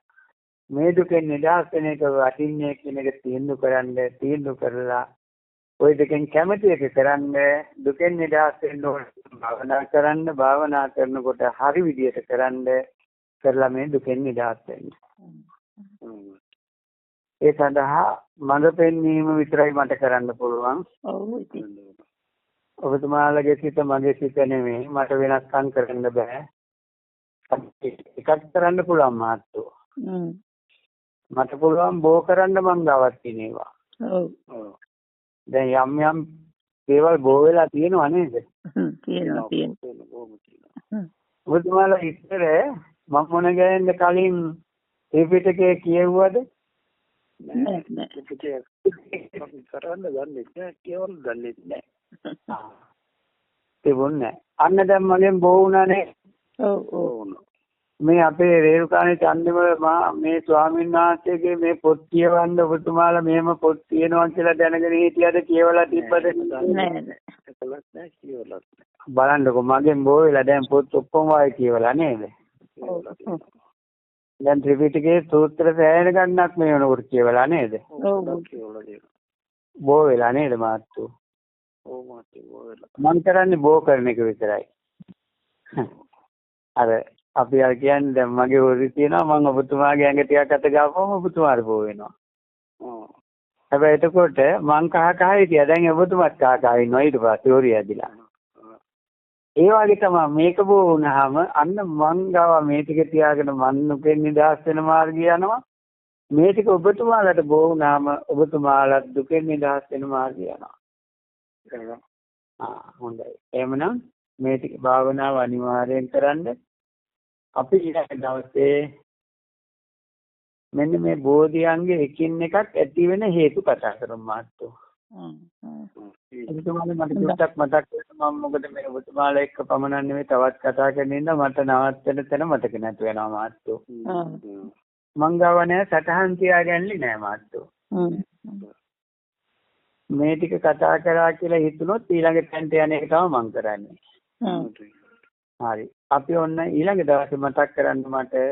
මේ දුකෙන් නිදහස් වෙන එක වටින්නේ කියන එක තීන්දුව කරලා ওই දෙකෙන් කැමති එක කරන්න දුකෙන් නිදහස් වෙන්න ඕන භාවනා කරනකොට හරි විදියට කරලා මේ දුකෙන් නිදහස් වෙන්න. ඒ සඳහා මඟ පෙන්වීම විතරයි මට කරන්න පුළුවන්. ඔබතුමාලගේ සිත මගේ සිත නෙමෙයි. මට වෙනස්කම් කරන්න බෑ. එකක් කරන්න පුළුවන් මාත්තු. මට පුළුවන් බෝ කරන්න මං ගාවත් තියෙනවා. දැන් යම් දේවල් බෝ වෙලා තියෙනවා නේද? තියෙනවා. ඔබතුමාලා ඉස්සර මම මොන ගෑනද කලින් ත්‍රිපිටකය කියවුවද? නෑ. කරන්න දන්නේ නැහැ. කියවන්න දන්නේ නැහැ. තිබුණේ. අන්න දැන් මගෙන් බෝ වුණානේ. ඔව්. මේ අපේ රේරුකාණේ චන්දිමල මේ ස්වාමීන් වහන්සේගේ මේ පොත් කියවන්න ඔබතුමාලා මෙහෙම පොත් තියෙනවා කියලා දැනගෙන හිටියද කියවලා තිබ්බද? නෑ. බලන්නකො මගෙන් බෝ වෙලා දැන් පොත් ඔක්කොම වායි කියවලා නේද? දැන් ත්‍රිපිටකයේ සූත්‍ර සෑහෙන ගණනක් මේ වෙනකොට කියවලා නේද? බෝ වෙලා නේද මාත්තු? මම කරන්නේ බෝ කරන එක විතරයි. අර අපි අර කියන්නේ දැන් මගේ හොරි තියෙනවා මම ඔබතුමාගේ ඇඟ ටිකක් අත ගාපුවම ඔබතුමාට බෝ වෙනවා. හැබැයි එතකොට මං කහ හිටියා දැන් ඔබතුමාත් කහ ඉන්නවා ඊට පස්සේ හොරි ඇදිලා. ඒ වගේ තමයි මේක බෝ වුණාම අන්න මං ගාව මේ ටික තියාගෙන මන් දුකෙන් නිදහස් වෙන මාර්ගය යනවා. මේ ටික ඔබතුමාලට බෝ වුණාම ඔබතුමාලත් දුකෙන් නිදහස් වෙන මාර්ගය යනවා. හොඳයි. එහෙමනම් මේ ටික භාවනාව අනිවාර්යෙන් කරන්න. අපි ඊළඟ දවසේ මෙන්න මේ බෝධියන්ගේ එකින් එකක් ඇති වෙන හේතු කතා කරමු මාත්තු. එතුමාලා මට චුට්ටක් මතක් වෙනවා මම මොකද මේ ඔබතුමාලා එක්ක පමණක් නෙවෙයි තවත් කතා කරන ඉඳන් මට නවත්තන තැන මතක නැතු වෙනවා මාත්තු. මං ගාව නෑ සටහන් තියාගන්නේ නෑ මාත්තු. මේ ටික කතා කරා කියලා හිතුනොත් ඊළඟ තැනට යන එක තමයි මං කරන්නේ. හරි. අපි ඔන්න ඊළඟ දවසේ මතක් කරන්න මට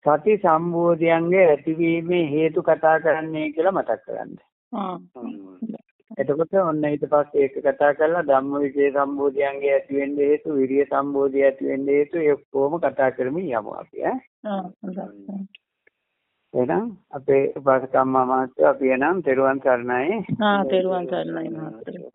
සති සම්බෝධියන්ගේ ඇතිවීමේ හේතු කතා කරන්නේ කියලා මතක් කරන්න. එතකොට ඔන්න ඊට පස්සේ ඒක කතා කරලා ධම්මවිචේ සම්බෝධියන්ගේ ඇති වෙන්න හේතු, විරිය සම්බෝධිය ඇති වෙන්න හේතු ඒ ඔක්කොම කතා කරමින් යමු අපි එහෙනම් අපේ උපාසකම්මා මහත්තයා අපි එනම් තෙරුවන් සරණයි. තෙරුවන් සරණයි මහත්තයා.